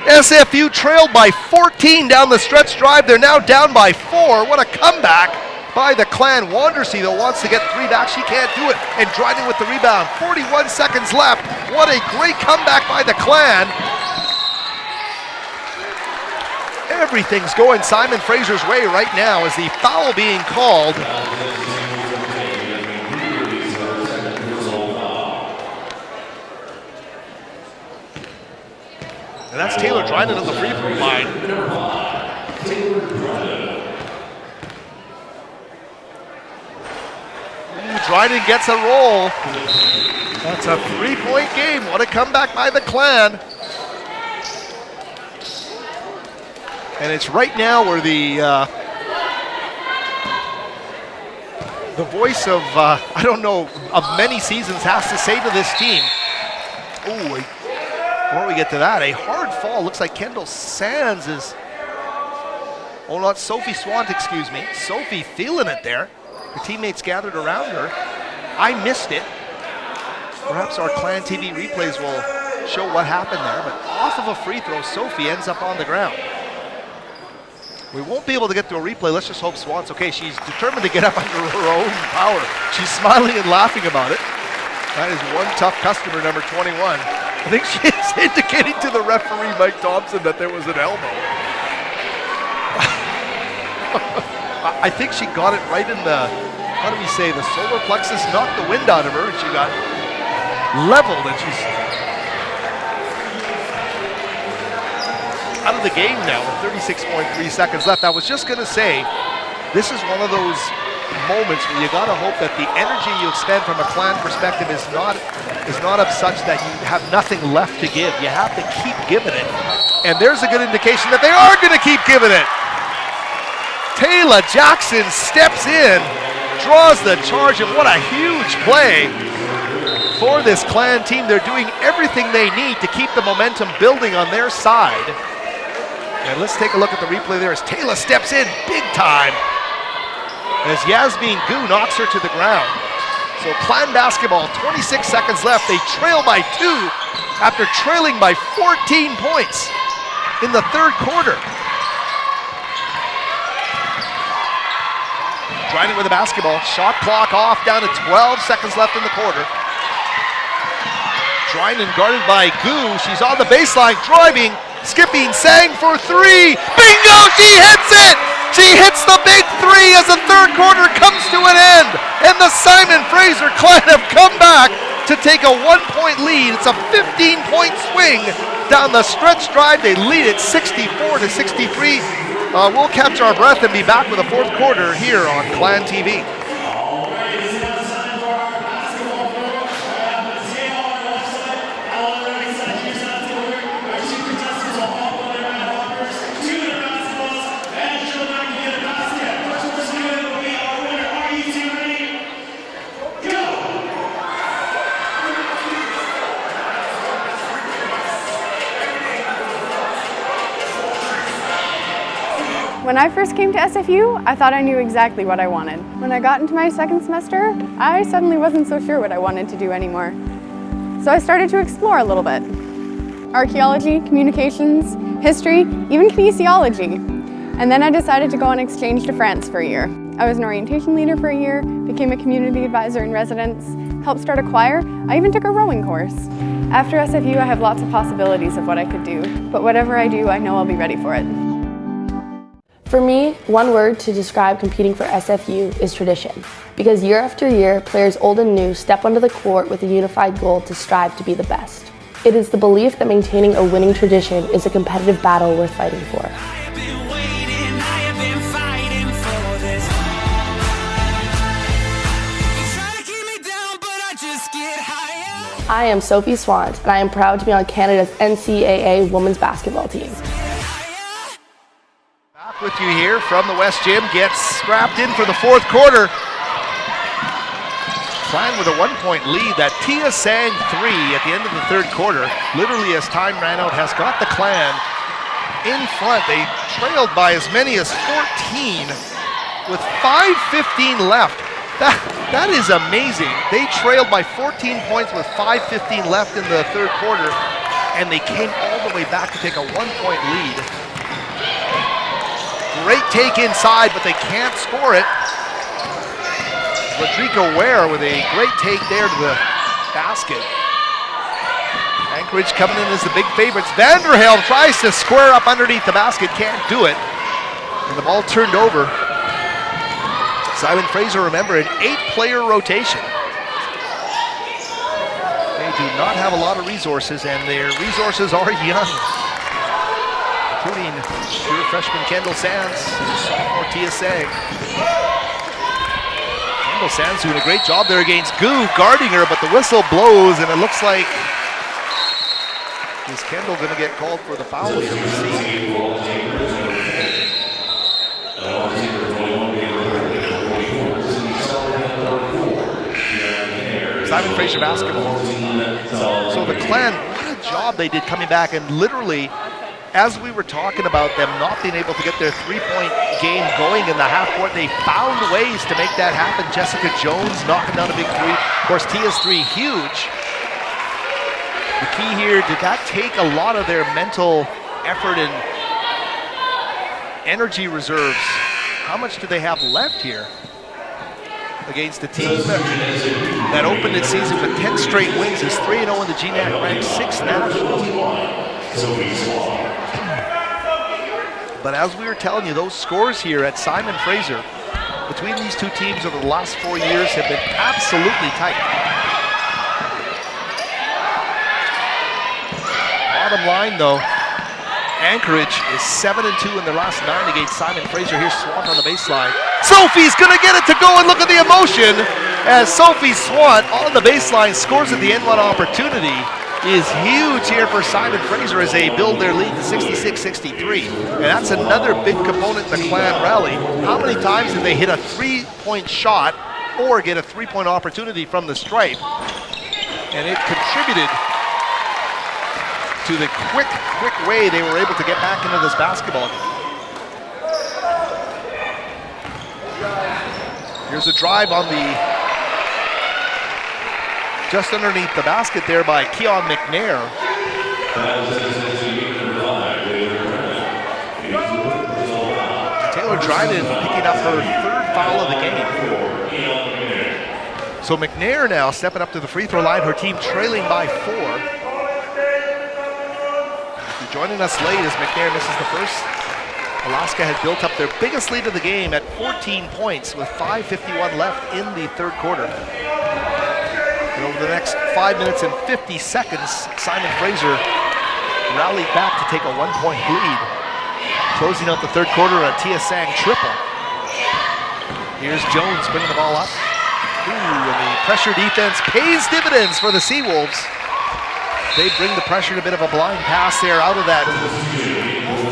SFU trailed by 14 down the stretch drive. They're now down by 4. What a comeback by the Clan. Wandersea, though, wants to get 3 back. She can't do it. And Dryden with the rebound. 41 seconds left. What a great comeback by the Clan. Everything's going Simon Fraser's way right now as the foul being called. And that's Taylor Dryden on the free throw line. Dryden gets a roll. That's a 3-point game. What a comeback by the Clan. And it's right now where the voice of, of many seasons has to say to this team, Before we get to that, a hard fall. Looks like Kendall Sands is, oh, not Sophie Swant, excuse me. Sophie feeling it there. Her teammates gathered around her. I missed it. Perhaps our Clan TV replays will show what happened there, but off of a free throw, Sophie ends up on the ground. We won't be able to get to a replay. Let's just hope Swant's okay. She's determined to get up under her own power. She's smiling and laughing about it. That is one tough customer, number 21. I think she is indicating to the referee, Mike Thompson, that there was an elbow. I think she got it right in the, how do we say, the solar plexus, knocked the wind out of her, and she got leveled, and she's out of the game now with 36.3 seconds left. I was just going to say, this is one of those moments where you got to hope that the energy you expend from a Clan perspective is not of such that you have nothing left to give. You have to keep giving it. And there's a good indication that they are going to keep giving it. Taylor Jackson steps in, draws the charge, and what a huge play for this Clan team. They're doing everything they need to keep the momentum building on their side. And let's take a look at the replay there as Taylor steps in big time as Yasmin Gu knocks her to the ground. So Clan basketball, 26 seconds left. They trail by 2 after trailing by 14 points in the third quarter. Dryden with the basketball. Shot clock off, down to 12 seconds left in the quarter. Dryden guarded by Gu. She's on the baseline, driving, skipping, sang for 3. Bingo! She hits it! She hits the big 3 as the third quarter comes to an end. And the Simon Fraser Clan have come back to take a 1-point lead. It's a 15-point swing down the stretch drive. They lead it 64-63. We'll catch our breath and be back with the fourth quarter here on Clan TV. When I first came to SFU, I thought I knew exactly what I wanted. When I got into my second semester, I suddenly wasn't so sure what I wanted to do anymore. So I started to explore a little bit. Archaeology, communications, history, even kinesiology. And then I decided to go on exchange to France for a year. I was an orientation leader for a year, became a community advisor in residence, helped start a choir, I even took a rowing course. After SFU, I have lots of possibilities of what I could do, but whatever I do, I know I'll be ready for it. For me, one word to describe competing for SFU is tradition. Because year after year, players old and new step onto the court with a unified goal to strive to be the best. It is the belief that maintaining a winning tradition is a competitive battle worth fighting for. I am Sophie Swant, and I am proud to be on Canada's NCAA women's basketball team. Back with you here from the West Gym, gets strapped in for the fourth quarter. Clan with a 1-point lead. That Tia Sang 3 at the end of the third quarter, literally as time ran out, has got the Clan in front. They trailed by as many as 14 with 5:15 left. That is amazing. They trailed by 14 points with 5:15 left in the third quarter, and they came all the way back to take a 1-point lead. Great take inside, but they can't score it. Rodrigo Ware with a great take there to the basket. Anchorage coming in as the big favorites. Vanderhelm tries to square up underneath the basket, can't do it. And the ball turned over. Simon Fraser, remember, an 8-player rotation. They do not have a lot of resources, and their resources are young, including pure freshman Kendall Sands, sophomore Tia Sang. Kendall Sands doing a great job there against Gu, guarding her, but the whistle blows, and it looks like, is Kendall going to get called for the foul here? We'll see. Simon Fraser basketball. So the Clan, what a job they did coming back, and literally, as we were talking about them not being able to get their three-point game going in the half court, they found ways to make that happen. Jessica Jones knocking down a big three. Of course, Tia's three, huge. The key here, did that take a lot of their mental effort and energy reserves? How much do they have left here against a team that opened its season with 10 straight wins, is 3-0 in the GNAC, ranked 6th nationally? But as we were telling you, those scores here at Simon Fraser between these two teams over the last 4 years have been absolutely tight. Bottom line though, Anchorage is 7-2 in their last 9 against Simon Fraser. Here's Swant on the baseline. Sophie's gonna get it to go, and look at the emotion as Sophie Swant on the baseline scores at the end. One opportunity is huge here for Simon Fraser as they build their lead to 66-63. And that's another big component in the Clan rally. How many times did they hit a three-point shot or get a three-point opportunity from the stripe? And it contributed to the quick way they were able to get back into this basketball game. Here's a drive on the just underneath the basket there by Keon McNair. Taylor Dryden picking up her 3rd foul of the game. So McNair now stepping up to the free throw line, her team trailing by 4. If you're joining us late as McNair misses the first, Alaska had built up their biggest lead of the game at 14 points with 5:51 left in the 3rd quarter. And over the next 5 minutes and 50 seconds, Simon Fraser rallied back to take a 1-point lead. Closing out the 3rd quarter, a Tia Sang triple. Here's Jones bringing the ball up. Ooh, and the pressure defense pays dividends for the Seawolves. They bring the pressure to a bit of a blind pass there out of that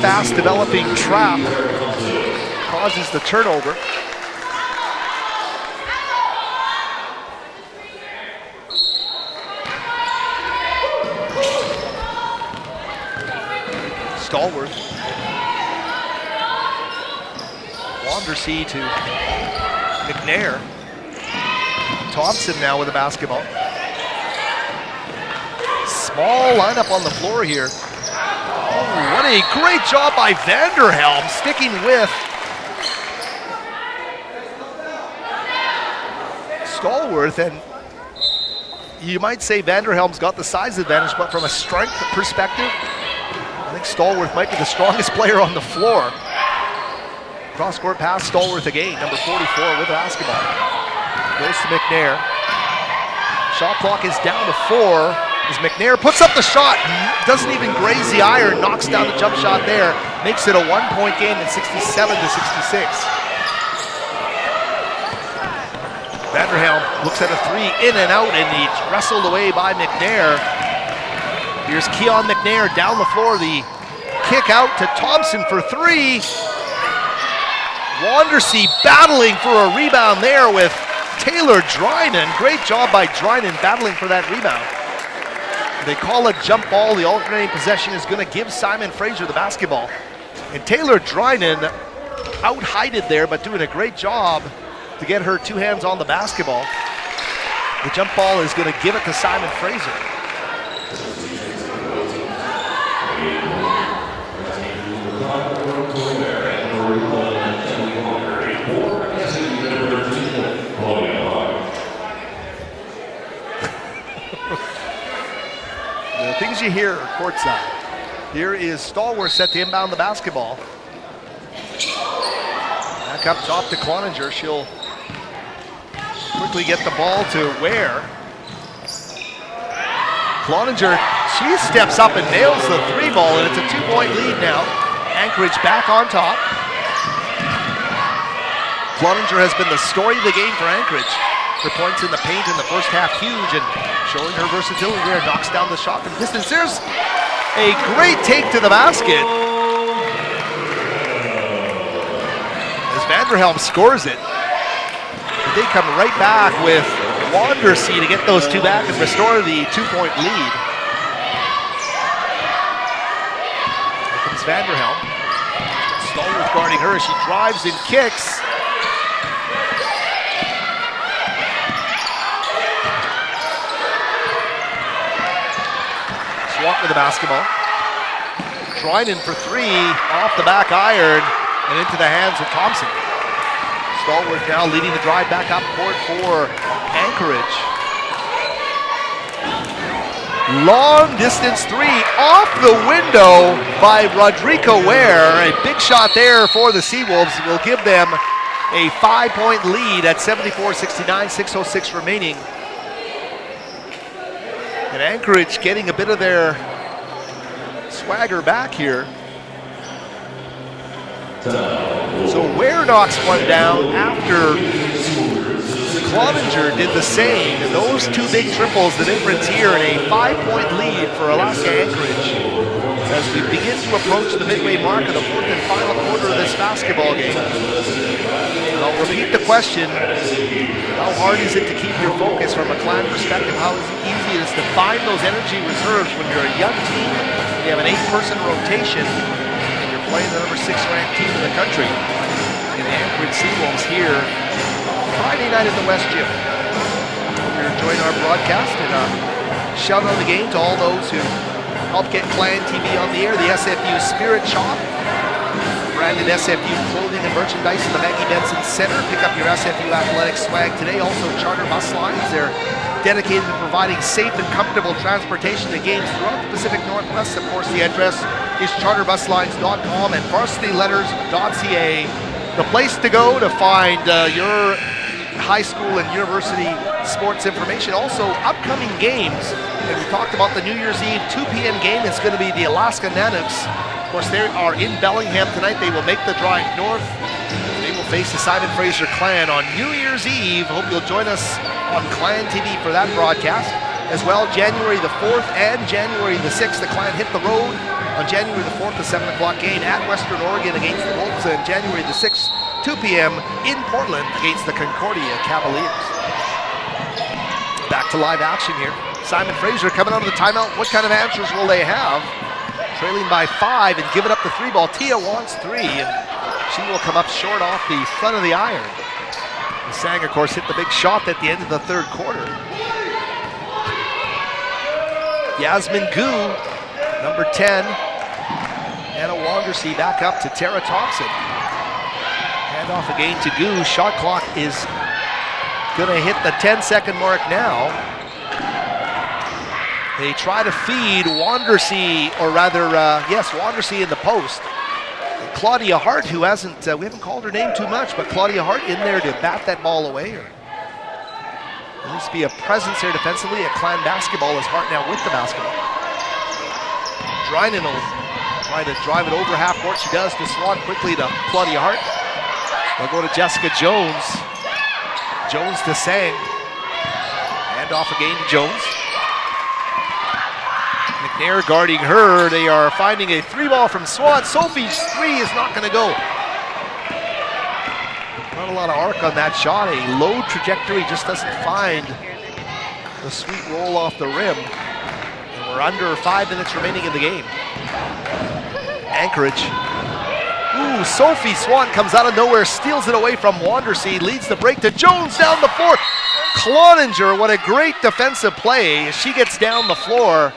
fast developing trap. Causes the turnover. Stallworth. Wandersea to McNair. Thompson now with the basketball. Small lineup on the floor here. Oh, what a great job by Vanderhelm sticking with Stallworth. And you might say Vanderhelm's got the size advantage, but from a strength perspective, I think Stallworth might be the strongest player on the floor. Cross-court pass, Stallworth again, number 44 with the basketball. Goes to McNair. Shot clock is down to 4 as McNair puts up the shot, doesn't even graze the iron, knocks down the jump shot there, makes it a 1-point game at 67-66. Vanderhelm looks at a 3 in and out, and he's wrestled away by McNair. Here's Keon McNair down the floor, the kick out to Thompson for 3. Wandersea battling for a rebound there with Taylor Dryden. Great job by Dryden battling for that rebound. They call a jump ball. The alternating possession is going to give Simon Fraser the basketball. And Taylor Dryden out-heighted there, but doing a great job to get her 2 hands on the basketball. The jump ball is going to give it to Simon Fraser. The things you hear courtside. Here is Stallworth set to inbound the basketball. Back up top to Cloninger. She'll quickly get the ball to Ware. Cloninger, she steps up and nails the 3 ball, and it's a 2-point lead now. Anchorage back on top. Cloninger has been the story of the game for Anchorage. Her points in the paint in the first half huge, and showing her versatility there, knocks down the shot from distance. There's a great take to the basket as Vanderhelm scores it. And they come right back with Wandersea to get those 2 back and restore the 2-point lead. Is Vanderhelm. Stallworth guarding her as she drives and kicks. Swat with the basketball. Dryden for three, off the back iron, and into the hands of Thompson. Stallworth now leading the drive back up court for Anchorage. Long distance three off the window by Rodrigo Ware. A big shot there for the Seawolves will give them a 5-point lead at 74-69, 6:06 remaining. And Anchorage getting a bit of their swagger back here. So Ware knocks one down after Cloninger did the same. And those two big triples, the difference here, in a 5-point lead for Alaska Anchorage as we begin to approach the midway mark of the fourth and final quarter of this basketball game. And I'll repeat the question: how hard is it to keep your focus from a Clan perspective? How easy it is to find those energy reserves when you're a young team, you have an 8-person rotation, and you're playing the number 6 ranked team in the country. And the Anchorage Seawolves here Friday night at the West Gym. Hope you're enjoying our broadcast, and shout out the game to all those who helped get Clan TV on the air. The SFU Spirit Shop, branded SFU clothing and merchandise in the Maggie Benson Center. Pick up your SFU athletic swag today. Also Charter Bus Lines. They're dedicated to providing safe and comfortable transportation to games throughout the Pacific Northwest. Of course, the address is charterbuslines.com and varsityletters.ca. The place to go to find your high school and university sports information. Also, upcoming games. And we talked about the New Year's Eve 2 p.m. game. It's going to be the Alaska Nanooks. Of course, they are in Bellingham tonight. They will make the drive north. They will face the Simon Fraser Clan on New Year's Eve. Hope you'll join us on Clan TV for that broadcast. As well, January the 4th and January the 6th, the Clan hit the road. On January the 4th, the 7 o'clock game at Western Oregon against the Wolves. And January the 6th, 2 p.m. in Portland against the Concordia Cavaliers. Back to live action here. Simon Fraser coming out of the timeout. What kind of answers will they have? Trailing by 5 and giving up the 3 ball. Tia wants 3, and she will come up short off the front of the iron. Sang, of course, hit the big shot at the end of the third quarter. Yasmin Gu, number 10. Anna Wandersee back up to Tara Thompson. Hand off again to Gu. Shot clock is going to hit the 10-second mark now. They try to feed Wandersee, or rather, Wandersee in the post. Claudia Hart, who hasn't, we haven't called her name too much, but Claudia Hart in there to bat that ball away, or at least be a presence there defensively at Clan basketball as Hart now with the basketball. Dryden will try to drive it over half court. She does to Swan quickly to Claudia Hart. They'll go to Jessica Jones. Jones to Sang. Hand off again to Jones. McNair guarding her. They are finding a 3 ball from Swan. Sophie's 3 is not going to go. Not a lot of arc on that shot. A low trajectory, just doesn't find the sweet roll off the rim. And we're under 5 minutes remaining in the game. Anchorage. Ooh, Sophie Swan comes out of nowhere, steals it away from Wandersee, leads the break to Jones down the floor. Cloninger, what a great defensive play as she gets down the floor.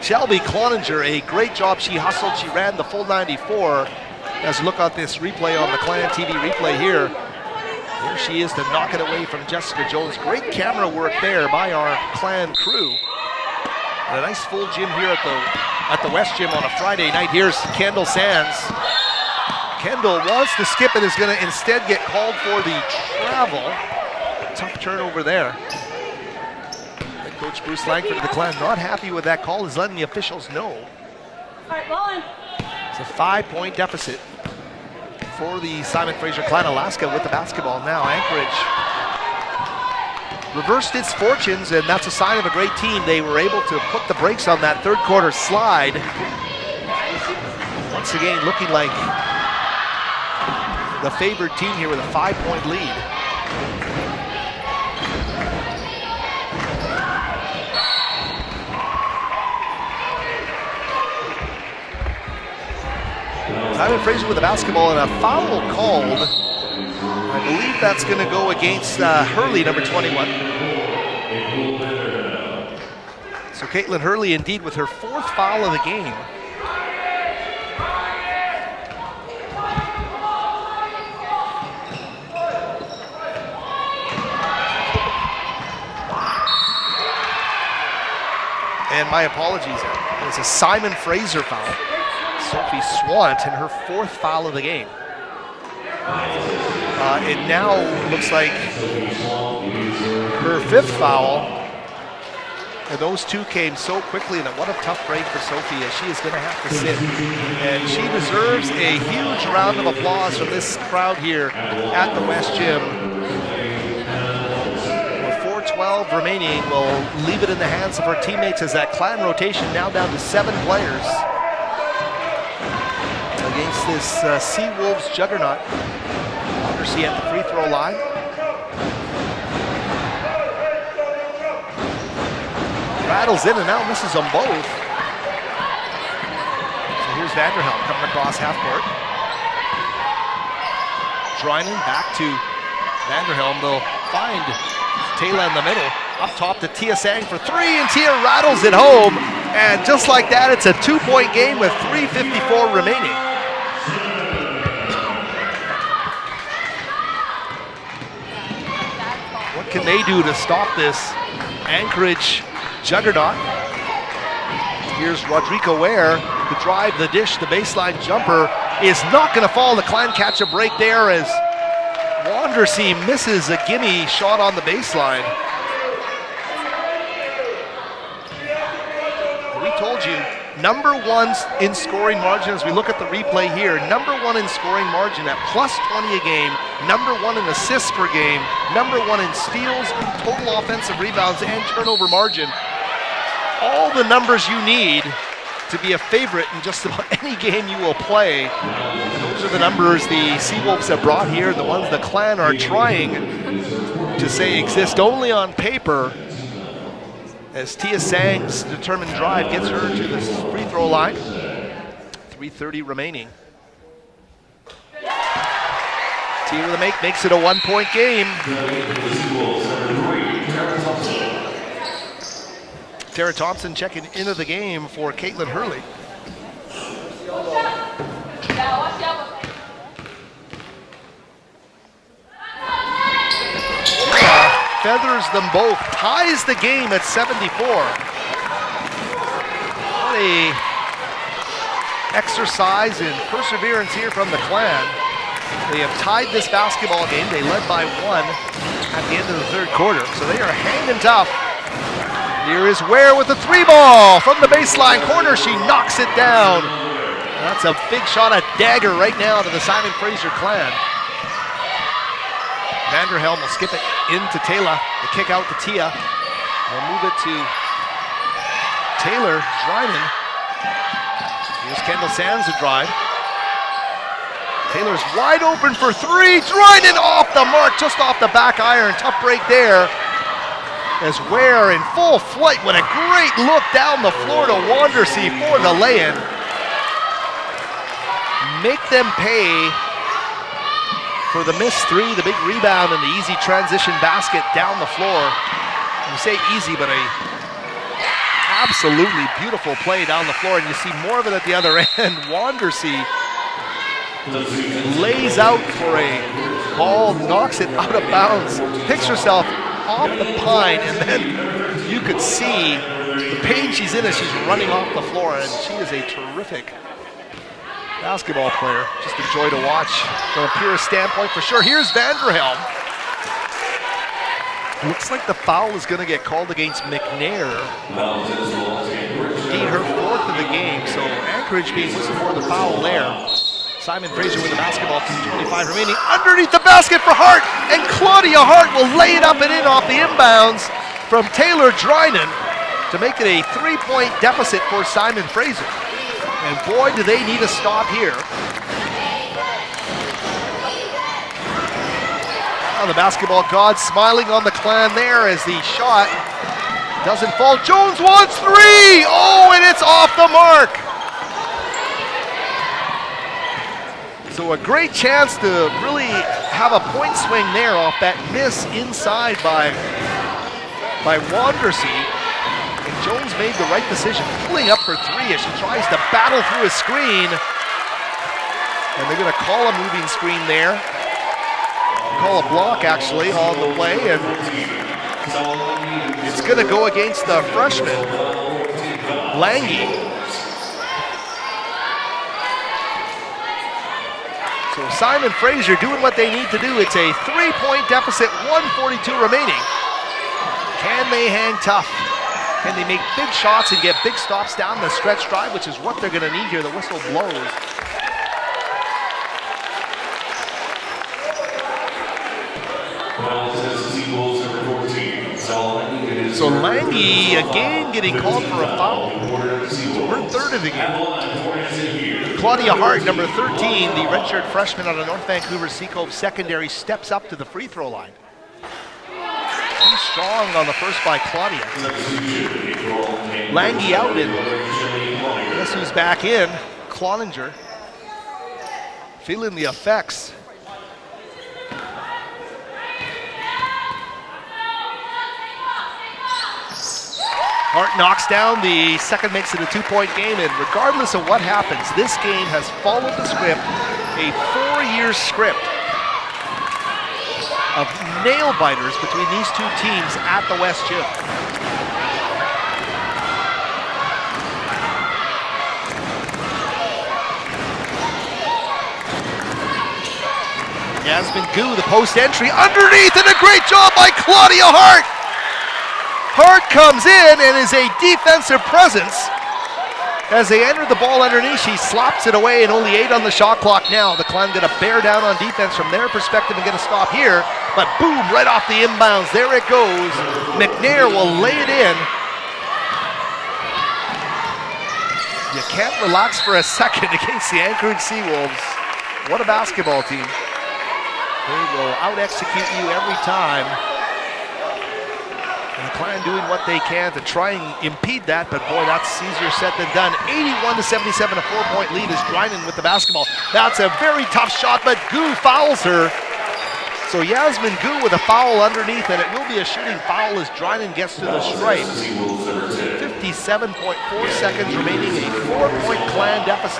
Shelby Cloninger, a great job. She hustled, she ran the full 94. As look at this replay on the Clan TV replay here. There she is to knock it away from Jessica Jones. Great camera work there by our Clan crew. And a nice full gym here at the West Gym on a Friday night. Here's Kendall Sands. Kendall wants to skip and is going to instead get called for the travel. Tough turnover there. Head coach Bruce Langford of the Clan not happy with that call. Is letting the officials know. It's a 5-point deficit for the Simon Fraser Clan. Alaska with the basketball now. Anchorage reversed its fortunes, and that's a sign of a great team. They were able to put the brakes on that third quarter slide. Once again, looking like the favored team here with a 5-point lead. Simon Fraser with the basketball and a foul called. I believe that's going to go against Hurley, number 21. So Caitlin Hurley indeed with her 4th foul of the game. And my apologies, it was a Simon Fraser foul. Sophie Swant in her 4th foul of the game. It now looks like her 5th foul. And those two came so quickly, and what a tough break for Sophie as she is going to have to sit. And she deserves a huge round of applause from this crowd here at the West Gym. With 4:12 remaining, we'll leave it in the hands of our teammates as that clan rotation now down to 7 players against this Seawolves juggernaut. Undersea at the free throw line. Rattles in and now misses them both. So here's Vanderhelm coming across half court. Drynan back to Vanderhelm. They'll find Taylor in the middle. Up top to Tia Sang for 3, and Tia rattles it home. And just like that, it's a 2-point game with 3:54 remaining. What can they do to stop this Anchorage juggernaut? Here's Rodrigo Ware, the drive, the dish, the baseline jumper is not going to fall. The Clan catch a break there as Wandersea misses a gimme shot on the baseline. We told you, number 1 in scoring margin as we look at the replay here. Number 1 in scoring margin at plus 20 a game. Number 1 in assists per game. Number 1 in steals, total offensive rebounds, and turnover margin. All the numbers you need to be a favorite in just about any game you will play. And those are the numbers the Seawolves have brought here, the ones the Clan are trying to say exist only on paper, as Tia Sang's determined drive gets her to the free throw line. 3:30 remaining. Tia with a make, makes it a 1-point game. Tara Thompson checking into the game for Caitlin Hurley. Feathers them both, ties the game at 74. What a exercise in perseverance here from the Clan. They have tied this basketball game. They led by 1 at the end of the 3rd quarter, so they are hanging tough. Here is Ware with the 3-ball from the baseline corner. She knocks it down. That's a big shot, a dagger right now to the Simon Fraser Clan. Vanderhelm will skip it into Taylor. The kick out to Tia. They'll move it to Taylor Drynan. Here's Kendall Sands to drive. Taylor's wide open for 3. Drynan off the mark, just off the back iron. Tough break there. As Ware in full flight with a great look down the floor to Wandersea for the lay-in. Make them pay for the missed 3, the big rebound, and the easy transition basket down the floor. You say easy, but a absolutely beautiful play down the floor, and you see more of it at the other end. Wandersea lays out for a ball, knocks it out of bounds, picks herself off the pine, and then you could see the pain she's in as she's running off the floor, and she is a terrific basketball player. Just a joy to watch from a pure standpoint for sure. Here's Vanderhelm. Looks like the foul is going to get called against McNair. Indeed, her 4th of the game, so Anchorage being whistled for the foul there. Simon Fraser with the basketball, 2:25 remaining. Underneath the basket for Hart, and Claudia Hart will lay it up and in off the inbounds from Taylor Drynan to make it a 3-point deficit for Simon Fraser. And boy, do they need a stop here. Now the basketball god smiling on the Clan there as the shot doesn't fall. Jones wants 3! Oh, and it's off the mark! So a great chance to really have a point swing there off that miss inside by Wandersee. And Jones made the right decision, pulling up for three as she tries to battle through a screen. And they're going to call a moving screen there. Call a block actually on the play, and it's going to go against the freshman, Lange. So Simon Fraser doing what they need to do. It's a 3-point deficit, 1:42 remaining. Can they hang tough? Can they make big shots and get big stops down the stretch drive, which is what they're going to need here. The whistle blows. So Lange again getting called for a foul. Her third of the game. Claudia Hart, number 13, the redshirt freshman out of North Vancouver Seacove Secondary, steps up to the free throw line. Too strong on the first by Claudia. Lange out, and guess who's back in? Cloninger. Feeling the effects. Hart knocks down the second, makes it a 2-point game, and regardless of what happens, this game has followed the script, a 4-year script of nail-biters between these two teams at the West Gym. Yasmin Gu, the post entry, underneath, and a great job by Claudia Hart! Hart comes in and is a defensive presence. As they enter the ball underneath, she slaps it away, and only 8 on the shot clock now. The Clan going to bear down on defense from their perspective and get a stop here. But boom, right off the inbounds. There it goes. McNair will lay it in. You can't relax for a second against the Anchorage Seawolves. What a basketball team. They will out-execute you every time. And the Clan doing what they can to try and impede that, but boy, that's easier said than done. 81-77, a 4-point lead is Drynan with the basketball. That's a very tough shot, but Gu fouls her. So Yasmin Gu with a foul underneath, and it will be a shooting foul as Drynan gets to the stripe. 57.4 seconds remaining, a 4-point Clan deficit.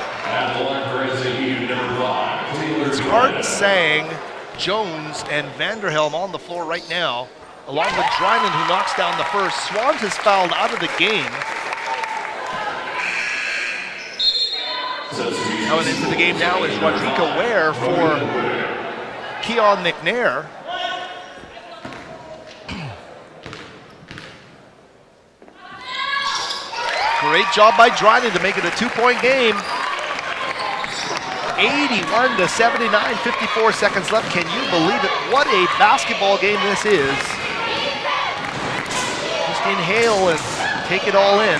It's Hart, Sang, Jones, and Vanderhelm on the floor right now, along with Drynan, who knocks down the first. Swans is fouled out of the game. Coming into the game now is Rodrika Ware for Keon McNair. Great job by Drynan to make it a 2-point game. 81-79, 54 seconds left. Can you believe it? What a basketball game this is. Inhale and take it all in.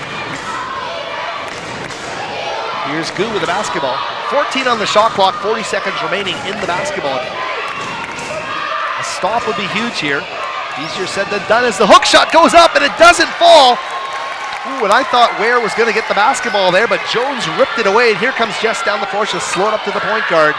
Here's Gu with the basketball. 14 on the shot clock, 40 seconds remaining in the basketball game. A stop would be huge here. Easier said than done as the hook shot goes up and it doesn't fall. Ooh, and I thought Ware was going to get the basketball there, but Jones ripped it away, and here comes Jess down the floor. She'll slow it up to the point guard.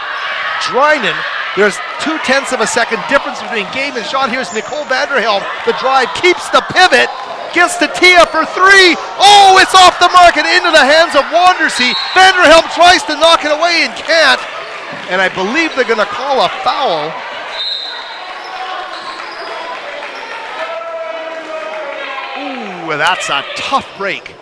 Drynan, there's 0.2 of a second difference between game and shot. Here's Nicole Vanderhelm. The drive keeps the pivot. Gets to Tia for three. Oh, it's off the mark and into the hands of Wandersee. Vanderhelm tries to knock it away and can't. And I believe they're going to call a foul. Ooh, that's a tough break.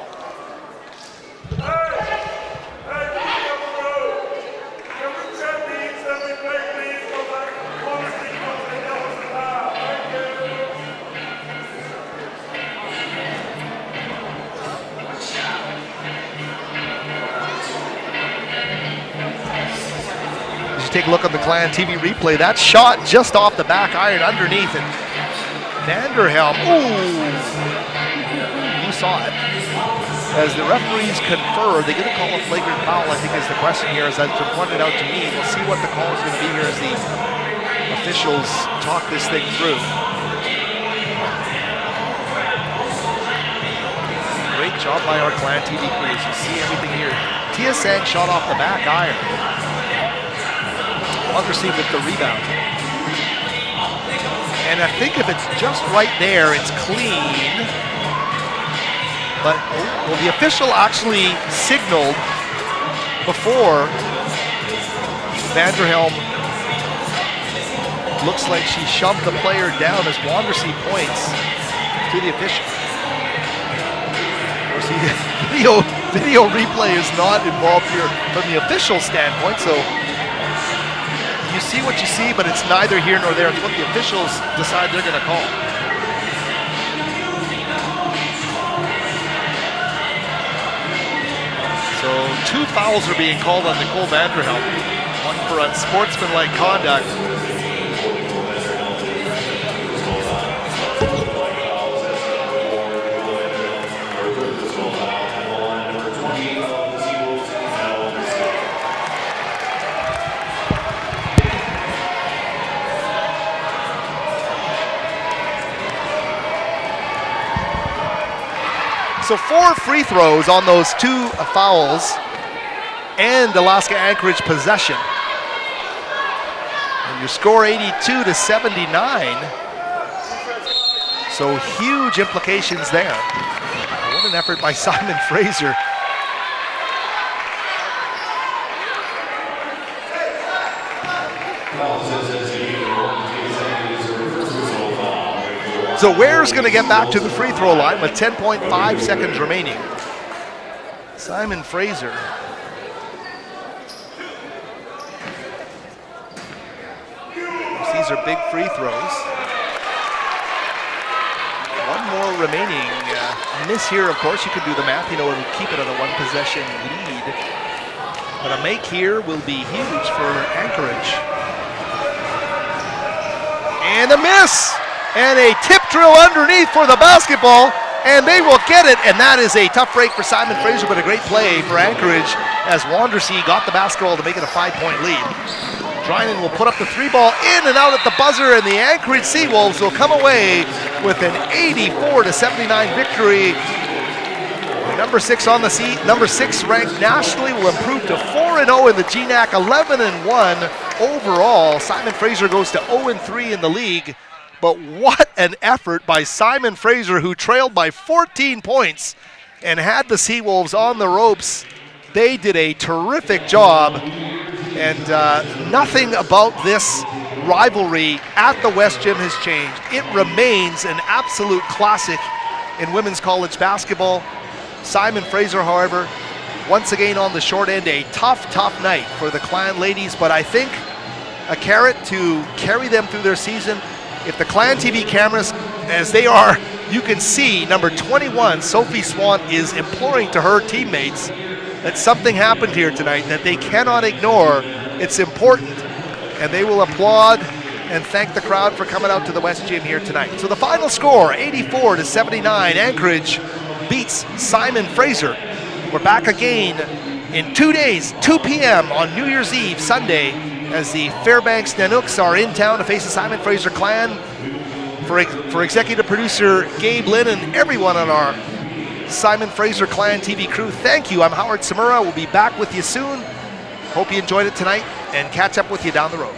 Take a look at the Clan TV replay. That shot just off the back iron underneath, and Vanderhelm, ooh, you saw it. As the referees confer, they're going to call a flagrant foul, I think is the question here, as that's been pointed out to me. We'll see what the call is going to be here as the officials talk this thing through. Great job by our Clan TV crews. You see everything here. Tia Sang shot off the back iron. Wondersea with the rebound. And I think if it's just right there, it's clean. But well, the official actually signaled before Vanderhelm. Looks like she shoved the player down as Wondersea points to the official. Of course, video replay is not involved here from the official standpoint, so you see what you see, but it's neither here nor there. It's what the officials decide they're going to call. So 2 fouls are being called on Nicole Vanderhelm. One for unsportsmanlike conduct. So 4 free throws on those 2 fouls and Alaska Anchorage possession. And your score 82-79. So huge implications there. What an effort by Simon Fraser. So Ware's going to get back to the free throw line with 10.5 seconds remaining. Simon Fraser. These are big free throws. One more remaining. Miss here, of course, you can do the math. You know, it'll keep it on a 1-possession lead. But a make here will be huge for Anchorage. And a miss! And a tip drill underneath for the basketball, and they will get it, and that is a tough break for Simon Fraser, but a great play for Anchorage as Wondersea got the basketball to make it a 5-point lead. Drynan will put up the 3-ball in and out at the buzzer, and the Anchorage Seawolves will come away with an 84-79 victory. Number 6 on the seat, number 6 ranked nationally, will improve to 4-0 in the GNAC, 11-1 overall. Simon Fraser goes to 0-3 in the league. But what an effort by Simon Fraser, who trailed by 14 points and had the Seawolves on the ropes. They did a terrific job, and nothing about this rivalry at the West Gym has changed. It remains an absolute classic in women's college basketball. Simon Fraser, however, once again on the short end, a tough night for the Clan ladies, but I think a carrot to carry them through their season. If the Clan TV cameras, as they are, you can see number 21, Sophie Swan, is imploring to her teammates that something happened here tonight that they cannot ignore. It's important, and they will applaud and thank the crowd for coming out to the West Gym here tonight. So the final score, 84-79, Anchorage beats Simon Fraser. We're back again in 2 days, 2 p.m. on New Year's Eve, Sunday, as the Fairbanks Nanooks are in town to face the Simon Fraser Clan. For executive producer Gabe Lynn and everyone on our Simon Fraser Clan TV crew, thank you. I'm Howard Samura. We'll be back with you soon. Hope you enjoyed it tonight, and catch up with you down the road.